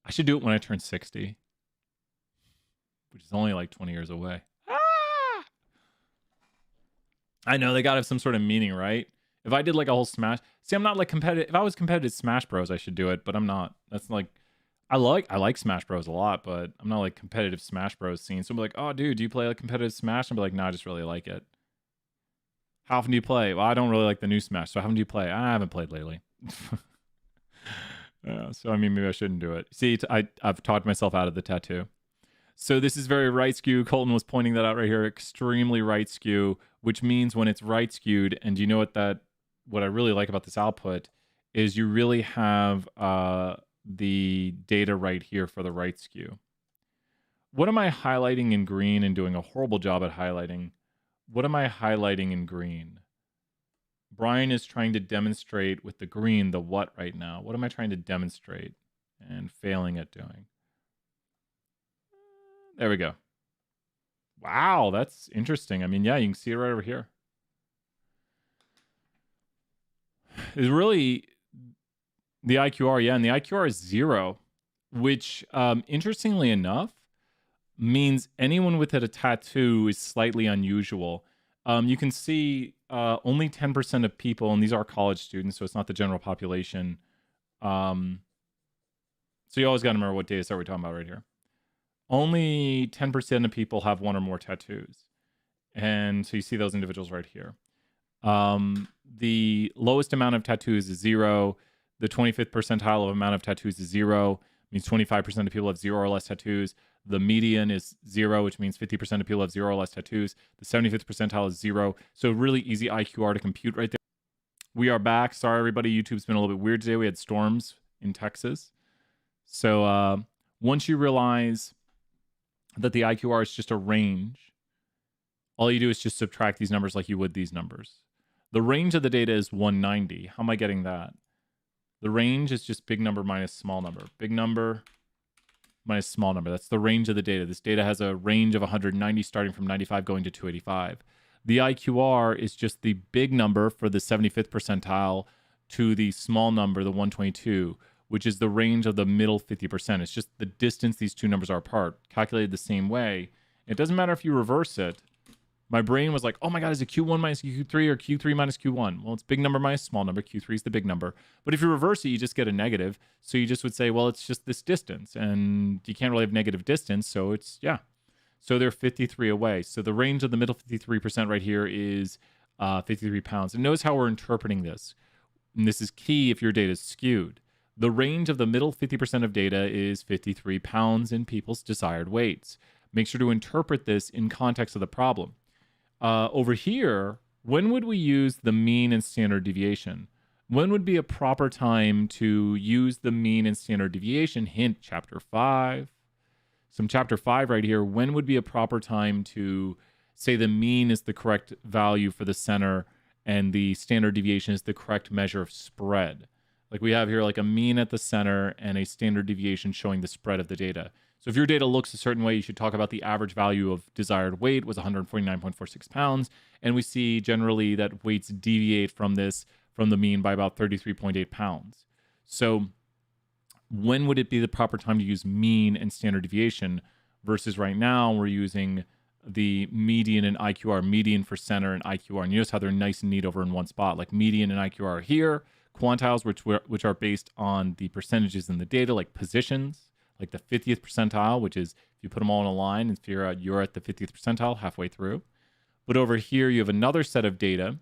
I should do it when I turn 60, which is only like 20 years away. I know they got to have some sort of meaning, right? If I did like a whole Smash, see, I'm not like competitive. If I was competitive Smash Bros, I should do it, but I'm not. That's like, I like Smash Bros a lot, but I'm not like competitive Smash Bros scene. So I'm like, oh, dude, do you play like competitive Smash? I'm like, no, I just really like it. How often do you play? Well, I don't really like the new Smash. So how often do you play? I haven't played lately. So I mean, maybe I shouldn't do it. See, I've talked myself out of the tattoo. So this is very right skew. Colton was pointing that out right here. Extremely right skew, which means when it's right skewed, and you know what I really like about this output is you really have the data right here for the right skew. What am I highlighting in green and doing a horrible job at highlighting? What am I highlighting in green? Brian is trying to demonstrate with the green the what right now. What am I trying to demonstrate and failing at doing? There we go. Wow, that's interesting. I mean, yeah, you can see it right over here. It's really the IQR, yeah, and the IQR is 0, which, interestingly enough, means anyone with a tattoo is slightly unusual. You can see only 10% of people, and these are college students, so it's not the general population. So you always got to remember what data set we're talking about right here. Only 10% of people have 1 or more tattoos. And so you see those individuals right here. The lowest amount of tattoos is 0. The 25th percentile of amount of tattoos is 0. Means 25% of people have 0 or less tattoos. The median is 0, which means 50% of people have 0 or less tattoos. The 75th percentile is 0. So really easy IQR to compute right there. We are back. Sorry, everybody. YouTube's been a little bit weird today. We had storms in Texas. So once you realize that the IQR is just a range, all you do is just subtract these numbers like you would these numbers. The range of the data is 190. How am I getting that? The range is just big number minus small number. Big number minus small number. That's the range of the data. This data has a range of 190 starting from 95 going to 285. The IQR is just the big number for the 75th percentile to the small number, the 122, which is the range of the middle 50%. It's just the distance these two numbers are apart, calculated the same way. It doesn't matter if you reverse it. My brain was like, oh my God, is it Q1 minus Q3 or Q3 minus Q1? Well, it's big number minus small number. Q3 is the big number. But if you reverse it, you just get a negative. So you just would say, well, it's just this distance. And you can't really have negative distance. So it's, yeah. So they're 53 away. So the range of the middle 53% right here is 53 pounds. And notice how we're interpreting this. And this is key if your data is skewed. The range of the middle 50% of data is 53 pounds in people's desired weights. Make sure to interpret this in context of the problem. Over here, when would we use the mean and standard deviation? When would be a proper time to use the mean and standard deviation? Hint, chapter 5. Some chapter 5 right here. When would be a proper time to say the mean is the correct value for the center and the standard deviation is the correct measure of spread? Like we have here like a mean at the center and a standard deviation showing the spread of the data. So if your data looks a certain way, you should talk about the average value of desired weight was 149.46 pounds. And we see generally that weights deviate from this, from the mean by about 33.8 pounds. So when would it be the proper time to use mean and standard deviation versus right now we're using the median and IQR, median for center and IQR. And you notice how they're nice and neat over in one spot, like median and IQR are here, quantiles, which are based on the percentages in the data, like positions, like the 50th percentile, which is if you put them all in a line and figure out you're at the 50th percentile halfway through. But over here, you have another set of data,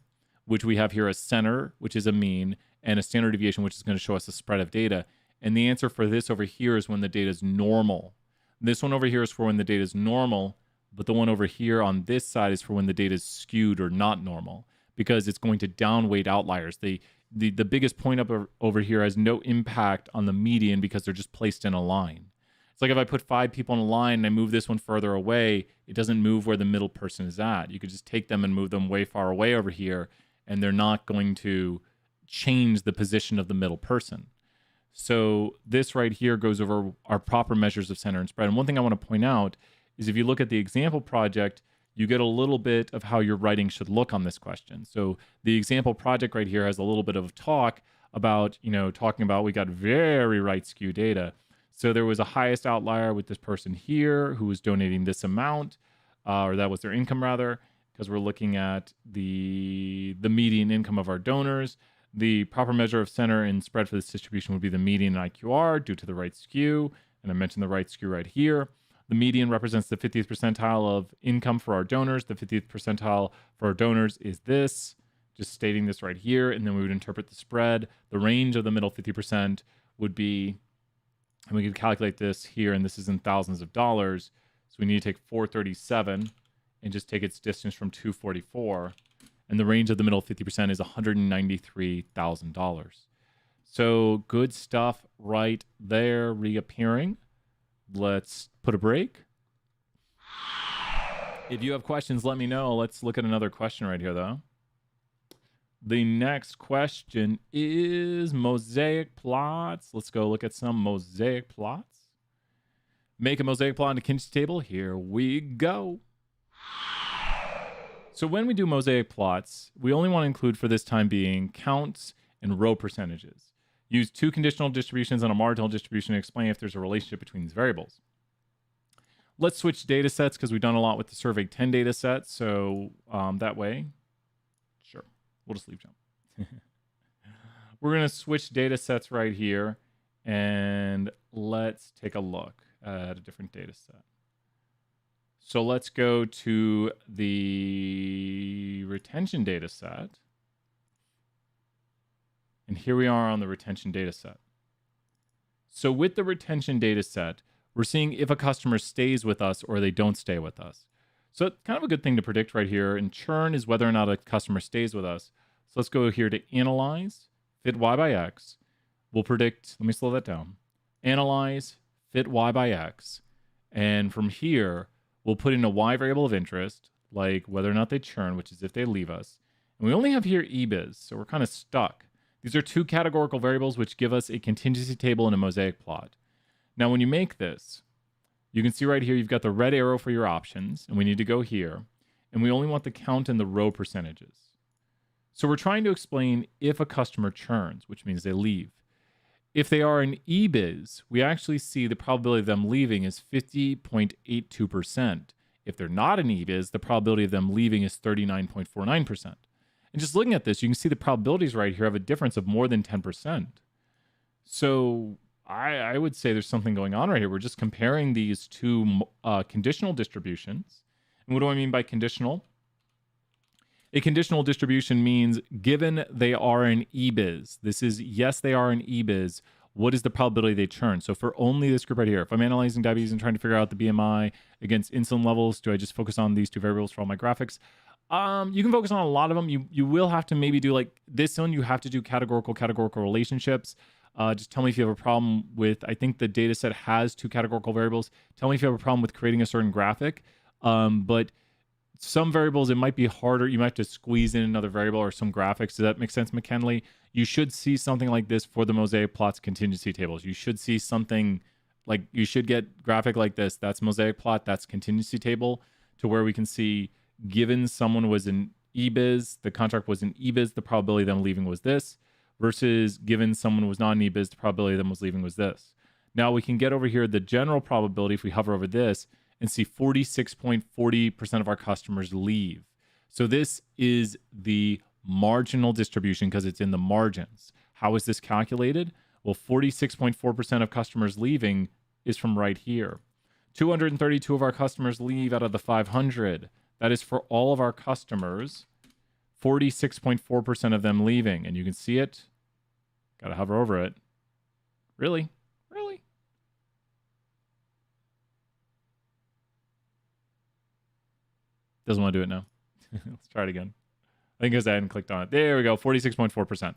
which we have here a center, which is a mean, and a standard deviation, which is going to show us the spread of data. And the answer for this over here is when the data is normal. This one over here is for when the data is normal, but the one over here on this side is for when the data is skewed or not normal, because it's going to downweight outliers. The biggest point up over here has no impact on the median because they're just placed in a line. It's like if I put 5 people in a line and I move this one further away, it doesn't move where the middle person is at. You could just take them and move them way far away over here, and they're not going to change the position of the middle person. So this right here goes over our proper measures of center and spread. And one thing I want to point out is if you look at the example project, you get a little bit of how your writing should look on this question. So the example project right here has a little bit of talk about, talking about we got very right skew data. So there was a highest outlier with this person here who was donating this amount, or that was their income rather, because we're looking at the median income of our donors. The proper measure of center and spread for this distribution would be the median and IQR due to the right skew. And I mentioned the right skew right here. The median represents the 50th percentile of income for our donors. The 50th percentile for our donors is this, just stating this right here. And then we would interpret the spread. The range of the middle 50% would be, and we could calculate this here, and this is in thousands of dollars. So we need to take 437 and just take its distance from 244. And the range of the middle 50% is $193,000. So good stuff right there reappearing. Let's put a break. If you have questions, let me know. Let's look at another question right here, though. The next question is mosaic plots. Let's go look at some mosaic plots. Make a mosaic plot in a contingency table. Here we go. So when we do mosaic plots, we only want to include for this time being counts and row percentages. Use 2 conditional distributions and a marginal distribution to explain if there's a relationship between these variables. Let's switch data sets because we've done a lot with the survey 10 data set. So that way, sure, we'll just leave jump. We're going to switch data sets right here, and let's take a look at a different data set. So let's go to the retention data set. And here we are on the retention data set. So with the retention data set, we're seeing if a customer stays with us or they don't stay with us. So it's kind of a good thing to predict right here. And churn is whether or not a customer stays with us. So let's go here to analyze, fit y by x. We'll predict, let me slow that down. Analyze, fit y by x. And from here, we'll put in a y variable of interest, like whether or not they churn, which is if they leave us. And we only have here eBiz, so we're kind of stuck. These are 2 categorical variables which give us a contingency table and a mosaic plot. Now, when you make this, you can see right here, you've got the red arrow for your options, and we need to go here. And we only want the count and the row percentages. So we're trying to explain if a customer churns, which means they leave. If they are in eBiz, we actually see the probability of them leaving is 50.82%. If they're not an EBIS, the probability of them leaving is 39.49%. And just looking at this, you can see the probabilities right here have a difference of more than 10%. So I would say there's something going on right here. We're just comparing these two conditional distributions. And what do I mean by conditional? A conditional distribution means given they are an EBIS, this is yes, they are an EBIS, what is the probability they churn? So for only this group right here, if I'm analyzing diabetes and trying to figure out the BMI against insulin levels, do I just focus on these two variables for all my graphics? You can focus on a lot of them. You will have to maybe do like this one, you have to do categorical relationships. Just tell me if you have a problem with, I think the data set has two categorical variables. Tell me if you have a problem with creating a certain graphic. But some variables, it might be harder. You might have to squeeze in another variable or some graphics. Does that make sense, McKinley? You should see something like this for the Mosaic plots contingency tables. You should see something like, you should get graphic like this. That's Mosaic plot, that's contingency table, to where we can see, given someone was an EBIS, the contract was an EBIS, the probability of them leaving was this, versus given someone was not an EBIS, the probability of them was leaving was this. Now we can get over here the general probability if we hover over this and see 46.40% of our customers leave. So this is the marginal distribution because it's in the margins. How is this calculated? Well, 46.4% of customers leaving is from right here. 232 of our customers leave out of the 500. That is for all of our customers, 46.4% of them leaving. And you can see it. Got to hover over it. Really? Really? Doesn't want to do it now. Let's try it again. I think because I hadn't clicked on it. There we go, 46.4%.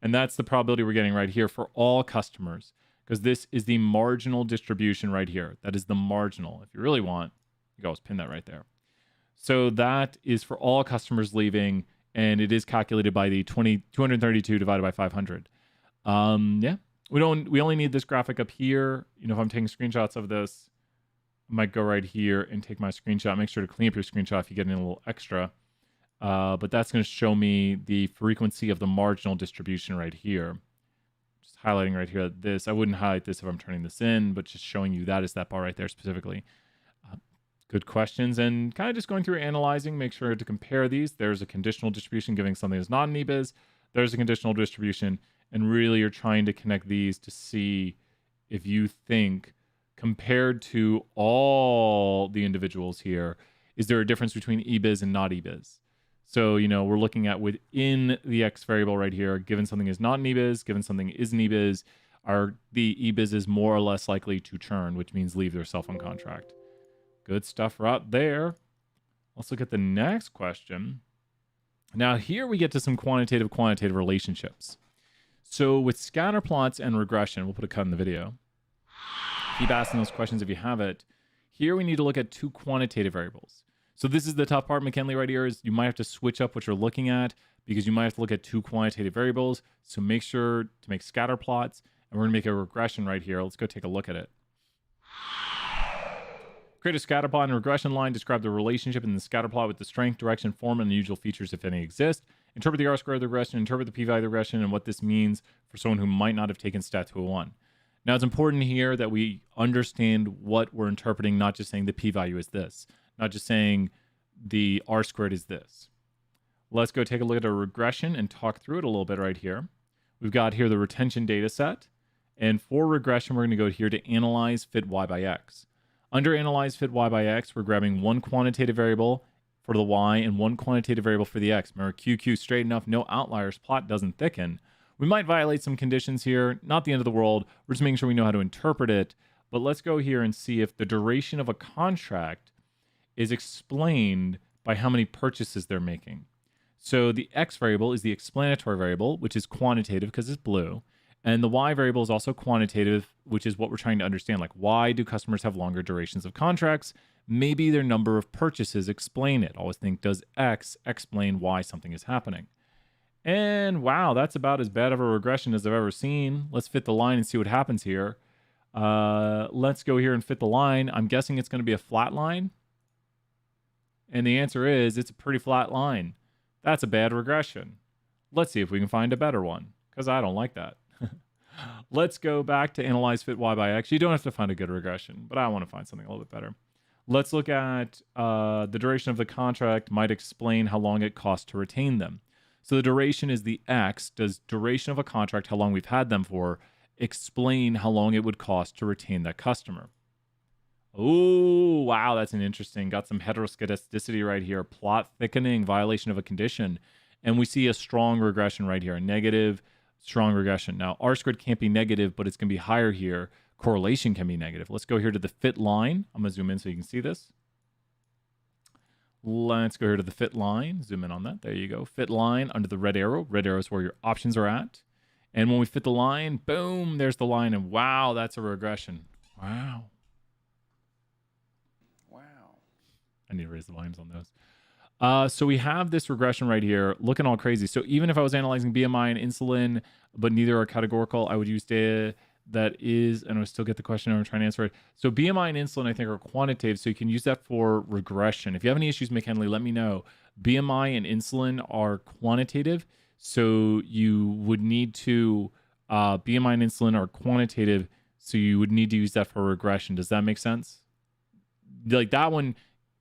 And that's the probability we're getting right here for all customers, because this is the marginal distribution right here. That is the marginal. If you really want, you can always pin that right there. So that is for all customers leaving, and it is calculated by the 232 divided by 500. Yeah, we only need this graphic up here. You know, if I'm taking screenshots of this, I might go right here and take my screenshot. Make sure to clean up your screenshot if you get any little extra. But that's going to show me the frequency of the marginal distribution right here. Just highlighting right here this. I wouldn't highlight this if I'm turning this in, but just showing you that is that bar right there specifically. Good questions, and kind of just going through analyzing, make sure to compare these. There's a conditional distribution giving something that's not an EBIS. There's a conditional distribution, and really you're trying to connect these to see if you think, compared to all the individuals here, is there a difference between EBIS and not EBIS? So, you know, we're looking at within the X variable right here, given something is not an EBIS, given something is an EBIS, are the EBIS is more or less likely to churn, which means leave their cell phone contract. Good stuff right there. Let's look at the next question. Now here we get to some quantitative relationships. So with scatter plots and regression, we'll put a cut in the video. Keep asking those questions if you have it. Here we need to look at two quantitative variables. So this is the tough part, McKinley, right here, is you might have to switch up what you're looking at because you might have to look at two quantitative variables. So make sure to make scatter plots, and we're gonna make a regression right here. Let's go take a look at it. Create a scatter plot and regression line. Describe the relationship in the scatter plot with the strength, direction, form, and unusual features, if any, exist. Interpret the R-squared of the regression, interpret the p-value of the regression, and what this means for someone who might not have taken stat 201. Now, it's important here that we understand what we're interpreting, not just saying the p-value is this, not just saying the R-squared is this. Let's go take a look at a regression and talk through it a little bit right here. We've got here the retention data set. And for regression, we're going to go here to analyze fit y by x. Under analyze fit y by x, we're grabbing one quantitative variable for the y and one quantitative variable for the x. Remember, QQ straight enough, no outliers, plot doesn't thicken. We might violate some conditions here, not the end of the world. We're just making sure we know how to interpret it. But let's go here and see if the duration of a contract is explained by how many purchases they're making. So the x variable is the explanatory variable, which is quantitative because it's blue. And the y variable is also quantitative, which is what we're trying to understand. Like, why do customers have longer durations of contracts? Maybe their number of purchases explain it. Always think, does X explain why something is happening? And wow, that's about as bad of a regression as I've ever seen. Let's fit the line and see what happens here. Let's go here and fit the line. I'm guessing it's going to be a flat line. And the answer is it's a pretty flat line. That's a bad regression. Let's see if we can find a better one, because I don't like that. Let's go back to analyze fit y by x. You don't have to find a good regression, but I want to find something a little bit better. Let's look at the duration of the contract might explain how long it costs to retain them. So the duration is the X. Does duration of a contract, how long we've had them for, explain how long it would cost to retain that customer? Oh, wow, that's an interesting. Got some heteroscedasticity right here. Plot thickening, violation of a condition. And we see a strong regression right here, a negative, strong regression. Now, R squared can't be negative, but it's going to be higher here. Correlation can be negative. Let's go here to the fit line. I'm going to zoom in so you can see this. Let's go here to the fit line. Zoom in on that. There you go. Fit line under the red arrow. Red arrow is where your options are at. And when we fit the line, boom, there's the line. And wow, that's a regression. Wow. I need to raise the volumes on those. So we have this regression right here looking all crazy. So even if I was analyzing BMI and insulin, but neither are categorical, I would use data that is, and I would still get the question, I'm trying to answer it. So BMI and insulin, I think, are quantitative, so you can use that for regression. If you have any issues, McKinley, let me know. BMI and insulin are quantitative, so you would need to, BMI and insulin are quantitative, so you would need to use that for regression. Does that make sense? Like that one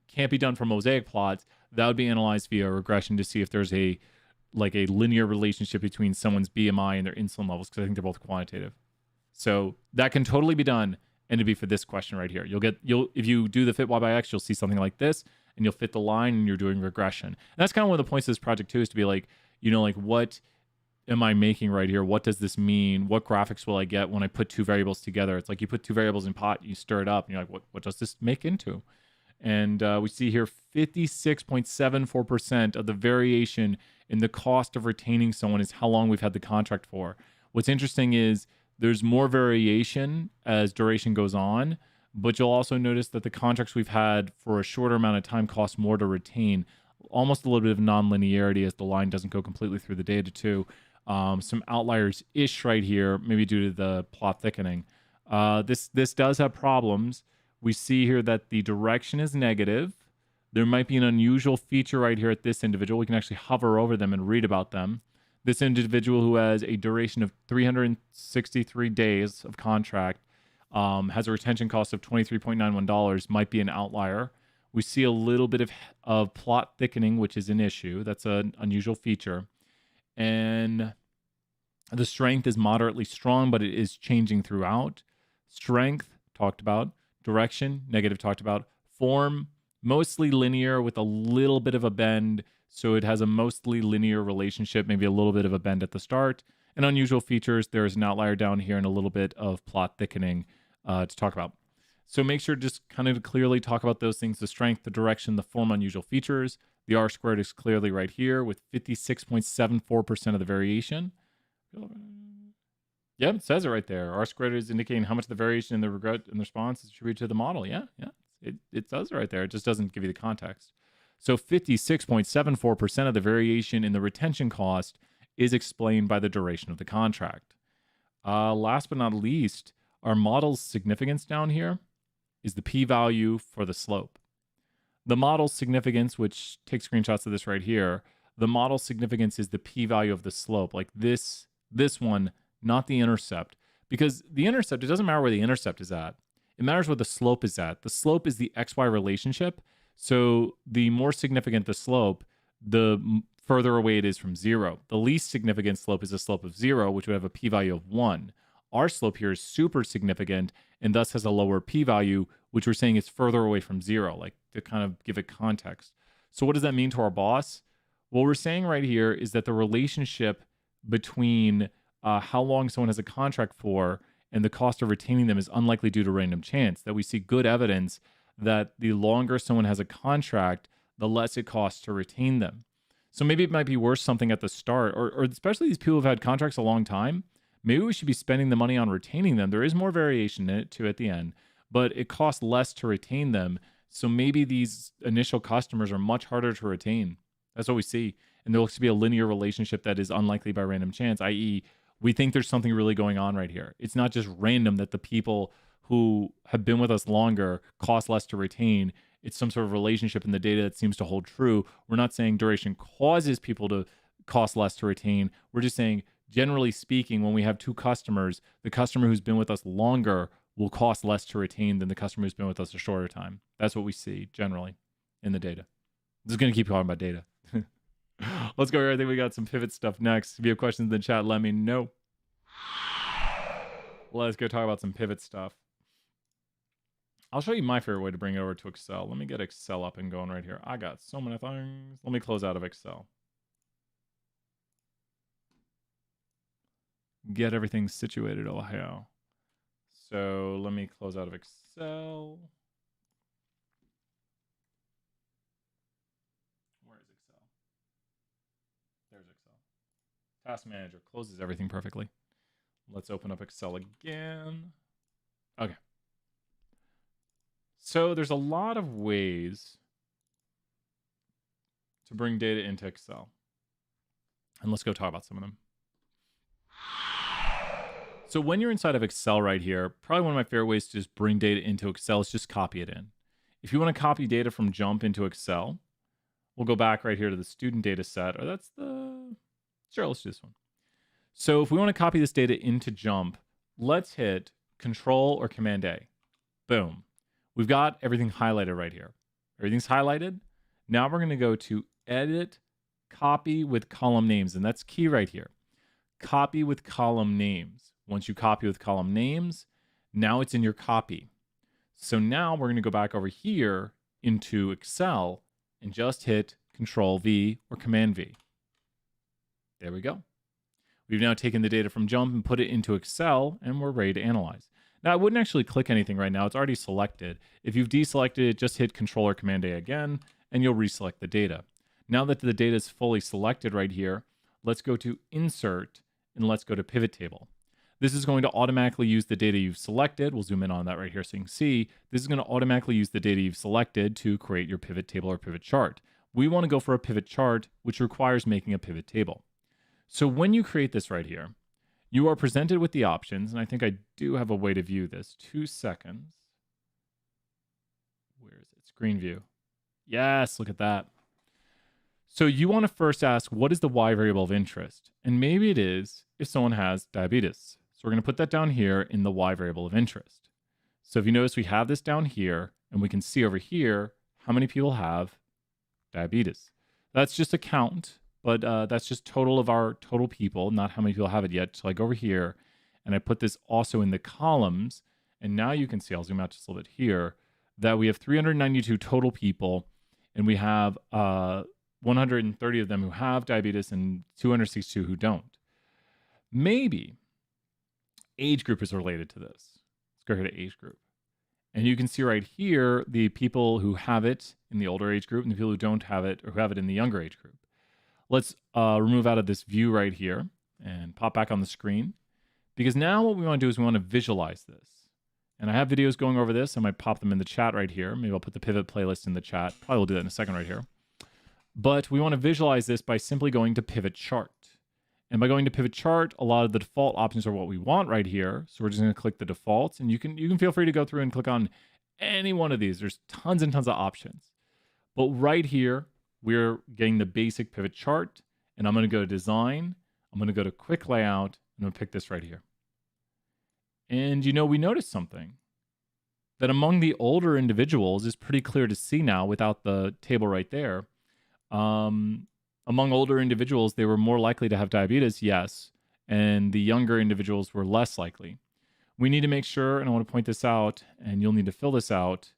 can't be done for mosaic plots. That would be analyzed via regression to see if there's a linear relationship between someone's BMI and their insulin levels, because I think they're both quantitative. So that can totally be done, and it'd be for this question right here. If you do the fit y by x, you'll see something like this, and you'll fit the line, and you're doing regression. And that's kind of one of the points of this project too, is to be like, what am I making right here? What does this mean? What graphics will I get when I put two variables together? It's like you put two variables in pot, you stir it up, and you're like, what does this make into? And we see here 56.74% of the variation in the cost of retaining someone is how long we've had the contract for. What's interesting is there's more variation as duration goes on, but you'll also notice that the contracts we've had for a shorter amount of time cost more to retain. Almost a little bit of nonlinearity as the line doesn't go completely through the data too. Some outliers-ish right here, maybe due to the plot thickening. This does have problems. We see here that the direction is negative. There might be an unusual feature right here at this individual. We can actually hover over them and read about them. This individual who has a duration of 363 days of contract has a retention cost of $23.91, might be an outlier. We see a little bit of plot thickening, which is an issue. That's an unusual feature. And the strength is moderately strong, but it is changing throughout. Strength, talked about. Direction, negative, talked about. Form, mostly linear with a little bit of a bend. So it has a mostly linear relationship, maybe a little bit of a bend at the start. And unusual features, there's an outlier down here and a little bit of plot thickening to talk about. So make sure to just kind of clearly talk about those things: the strength, the direction, the form, unusual features. The R squared is clearly right here with 56.74% of the variation. Yeah, it says it right there. R squared is indicating how much the variation in the response is attributed to the model. Yeah, it says it right there. It just doesn't give you the context. So 56.74% of the variation in the retention cost is explained by the duration of the contract. Last but not least, our model's significance down here is the p-value for the slope. The model's significance, which take screenshots of this right here, the model's significance is the p-value of the slope, like this one, not the intercept. Because the intercept, it doesn't matter where the intercept is at. It matters where the slope is at. The slope is the xy relationship. So the more significant the slope, the further away it is from 0. The least significant slope is a slope of 0, which would have a p-value of 1. Our slope here is super significant and thus has a lower p-value, which we're saying is further away from 0, like to kind of give it context. So what does that mean to our boss? What we're saying right here is that the relationship between how long someone has a contract for and the cost of retaining them is unlikely due to random chance, that we see good evidence that the longer someone has a contract, the less it costs to retain them. So maybe it might be worth something at the start, or especially these people who've had contracts a long time, maybe we should be spending the money on retaining them. There is more variation in it too at the end, but it costs less to retain them. So maybe these initial customers are much harder to retain. That's what we see. And there looks to be a linear relationship that is unlikely by random chance, i.e., we think there's something really going on right here. It's not just random that the people who have been with us longer cost less to retain. It's some sort of relationship in the data that seems to hold true. We're not saying duration causes people to cost less to retain. We're just saying, generally speaking, when we have two customers, the customer who's been with us longer will cost less to retain than the customer who's been with us a shorter time. That's what we see generally in the data. I'm just going to keep talking about data. Let's go here. I think we got some pivot stuff next. If you have questions in the chat, let me know. Let's go talk about some pivot stuff. I'll show you my favorite way to bring it over to Excel. Let me get Excel up and going right here. I got so many things. Let me close out of Excel. Get everything situated, Ohio. So let me close out of Excel. Where is Excel? There's Excel. Task Manager closes everything perfectly. Let's open up Excel again. Okay. So there's a lot of ways to bring data into Excel. And let's go talk about some of them. So when you're inside of Excel right here, probably one of my favorite ways to just bring data into Excel is just copy it in. If you want to copy data from Jump into Excel, we'll go back right here to the student data set, or that's the, sure, let's do this one. So if we want to copy this data into Jump, let's hit Control or Command A. Boom. We've got everything highlighted right here. Everything's highlighted. Now we're going to go to Edit, Copy with Column Names, and that's key right here. Copy with column names. Once you copy with column names, now it's in your copy. So now we're going to go back over here into Excel and just hit Control V or Command V. There we go. We've now taken the data from Jump and put it into Excel, and we're ready to analyze. Now, I wouldn't actually click anything right now. It's already selected. If you've deselected it, just hit Control or Command A again, and you'll reselect the data. Now that the data is fully selected right here, let's go to Insert, and let's go to Pivot Table. This is going to automatically use the data you've selected. We'll zoom in on that right here so you can see. This is going to automatically use the data you've selected to create your pivot table or pivot chart. We want to go for a pivot chart, which requires making a pivot table. So when you create this right here, you are presented with the options, and I think I do have a way to view this. 2 seconds. Where is it? Screen view. Yes, look at that. So you want to first ask, what is the Y variable of interest? And maybe it is if someone has diabetes. So we're going to put that down here in the Y variable of interest. So if you notice, we have this down here, and we can see over here how many people have diabetes. That's just a count, but that's just total of our total people, not how many people have it yet. So I go over here, and I put this also in the columns, and now you can see, I'll zoom out just a little bit here, that we have 392 total people, and we have 130 of them who have diabetes and 262 who don't. Maybe age group is related to this. Let's go here to age group. And you can see right here, the people who have it in the older age group and the people who don't have it or who have it in the younger age group. Let's remove out of this view right here and pop back on the screen, because now what we want to do is we want to visualize this. And I have videos going over this. I might pop them in the chat right here. Maybe I'll put the pivot playlist in the chat. Probably will do that in a second right here. But we want to visualize this by simply going to pivot chart. And by going to pivot chart, a lot of the default options are what we want right here. So we're just going to click the defaults, and you can feel free to go through and click on any one of these. There's tons and tons of options. But right here, we're getting the basic pivot chart, and I'm going to go to design. I'm going to go to quick layout, and I'm going to pick this right here. And we noticed something that among the older individuals is pretty clear to see now without the table right there. Among older individuals, they were more likely to have diabetes, yes, and the younger individuals were less likely. We need to make sure, and I want to point this out, and you'll need to fill this out.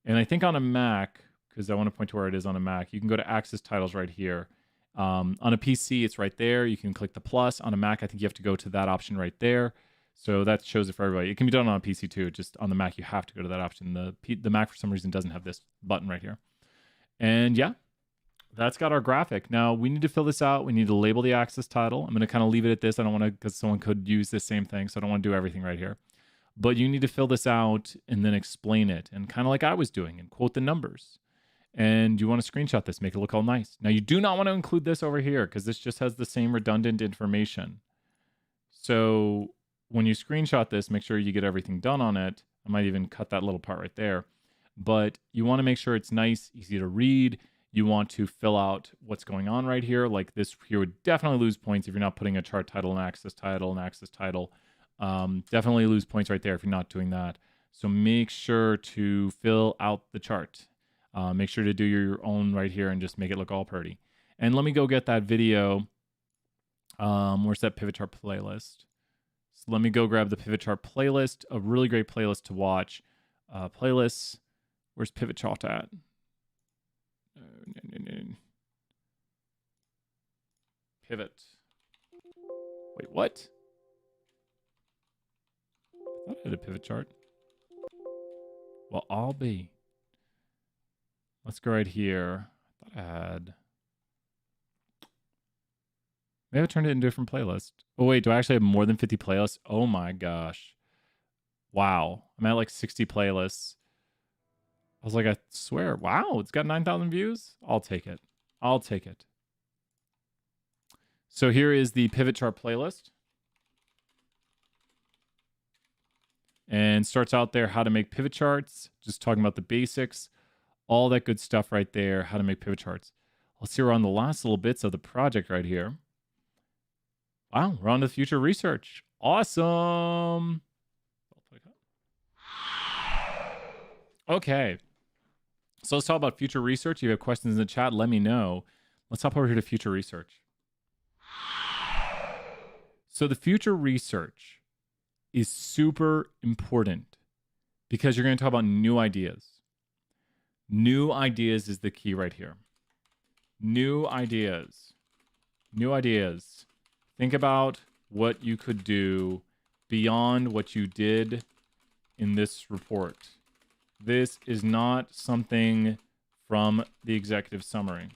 And I think on a Mac, because I want to point to where it is on a Mac, you can go to Access Titles right here. On a PC, it's right there. You can click the plus. On a Mac, I think you have to go to that option right there. So that shows it for everybody. It can be done on a PC too. Just on the Mac, you have to go to that option. The Mac, for some reason, doesn't have this button right here. And yeah, that's got our graphic. Now, we need to fill this out. We need to label the access title. I'm going to kind of leave it at this. I don't want to, because someone could use this same thing, so I don't want to do everything right here. But you need to fill this out and then explain it, and kind of like I was doing, and quote the numbers. And you want to screenshot this, make it look all nice. Now, you do not want to include this over here, because this just has the same redundant information. So when you screenshot this, make sure you get everything done on it. I might even cut that little part right there. But you want to make sure it's nice, easy to read. You want to fill out what's going on right here. Like this here would definitely lose points if you're not putting a chart title, an access title, Definitely lose points right there if you're not doing that. So make sure to fill out the chart. Make sure to do your own right here and just make it look all pretty. And let me go get that video. Where's that pivot chart playlist? So let me go grab the pivot chart playlist, a really great playlist to watch. Playlists. Where's pivot chart at? Pivot. Wait, what? I thought I had a pivot chart. Well, I'll be. Let's go right here. I thought I had. Maybe I turned it into a different playlist. Oh, wait. Do I actually have more than 50 playlists? Oh, my gosh. Wow. I'm at like 60 playlists. I was like, I swear. Wow. It's got 9,000 views. I'll take it. I'll take it. So here is the pivot chart playlist. And starts out there how to make pivot charts. Just talking about the basics. All that good stuff right there. How to make pivot charts. Let's see, we're on the last little bits of the project right here. Wow, we're on to future research. Awesome. Okay. So let's talk about future research. If you have questions in the chat, let me know. Let's hop over here to future research. So the future research is super important because you're going to talk about new ideas. New ideas is the key right here. New ideas. New ideas. Think about what you could do beyond what you did in this report. This is not something from the executive summary.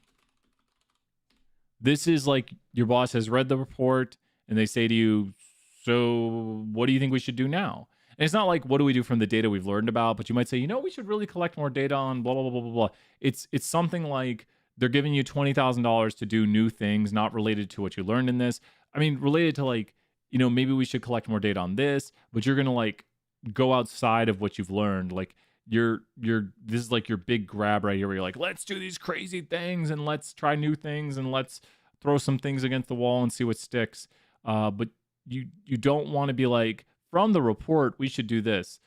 This is like your boss has read the report and they say to you, so what do you think we should do now? And it's not like, what do we do from the data we've learned about? But you might say, you know, we should really collect more data on blah, blah, blah, blah, blah, blah. It's something like they're giving you $20,000 to do new things, not related to what you learned in this. I mean, related to like, you know, maybe we should collect more data on this, but you're going to like go outside of what you've learned. Like this is like your big grab right here where you're like, let's do these crazy things and let's try new things and let's throw some things against the wall and see what sticks. But you don't want to be like, from the report, we should do this.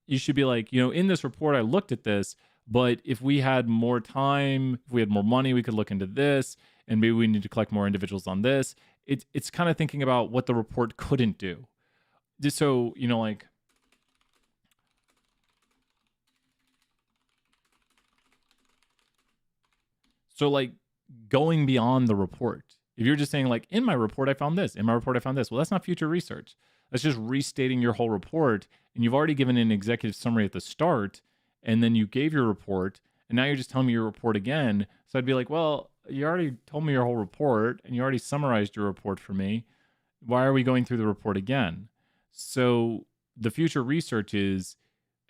You should be like, you know, in this report, I looked at this, but if we had more time, if we had more money, we could look into this, and maybe we need to collect more individuals on this. It's kind of thinking about what the report couldn't do. Just so, you know, like, so like going beyond the report. If you're just saying like, in my report, I found this, in my report, I found this. Well, that's not future research. That's just restating your whole report. And you've already given an executive summary at the start, and then you gave your report, and now you're just telling me your report again. So I'd be like, well, you already told me your whole report, and you already summarized your report for me. Why are we going through the report again? So the future research is,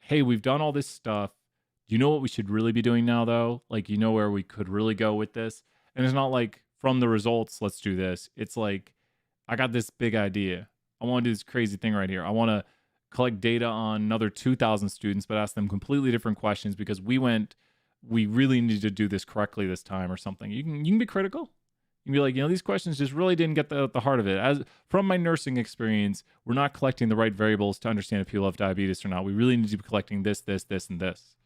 hey, we've done all this stuff. Do you know what we should really be doing now, though? Like, you know where we could really go with this? And it's not like, from the results, let's do this. It's like, I got this big idea. I want to do this crazy thing right here. I want to collect data on another 2,000 students, but ask them completely different questions because we really need to do this correctly this time or something. You can be critical. You can be like, you know, these questions just really didn't get the heart of it. As from my nursing experience, we're not collecting the right variables to understand if people have diabetes or not. We really need to be collecting this, this, this, and this.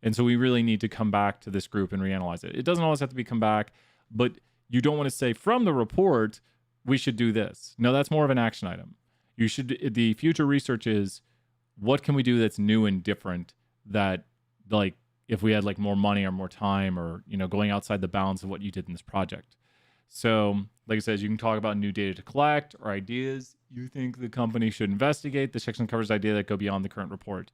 And so we really need to come back to this group and reanalyze it. It doesn't always have to be come back, but you don't want to say from the report, we should do this. No, that's more of an action item. The future research is, what can we do that's new and different that, like, if we had like more money or more time or, you know, going outside the bounds of what you did in this project. So like I said, you can talk about new data to collect or ideas you think the company should investigate. This section covers ideas that go beyond the current report.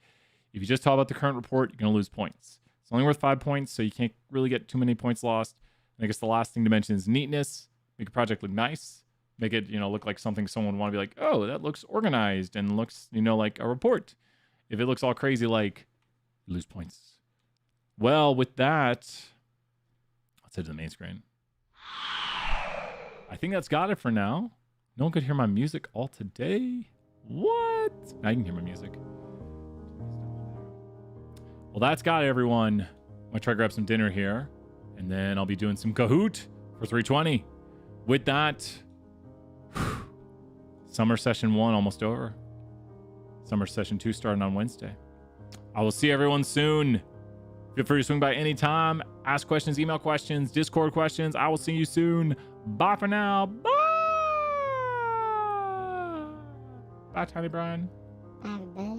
If you just talk about the current report, you're going to lose points. It's only worth 5 points, so you can't really get too many points lost. And I guess the last thing to mention is neatness. Make a project look nice. Make it, you know, look like something someone would want to be like, oh, that looks organized and looks, you know, like a report. If it looks all crazy, like, you lose points. Well, with that, let's head to the main screen. I think that's got it for now. No one could hear my music all today. What? Now you can hear my music. Well, that's got it, everyone. I'm going to try to grab some dinner here, and then I'll be doing some Kahoot for 320. With that, summer session 1 almost over. Summer Session 2 starting on Wednesday. I will see everyone soon. Feel free to swing by anytime. Ask questions, email questions, Discord questions. I will see you soon. Bye for now. Bye. Bye, Tiny Brian. Bye.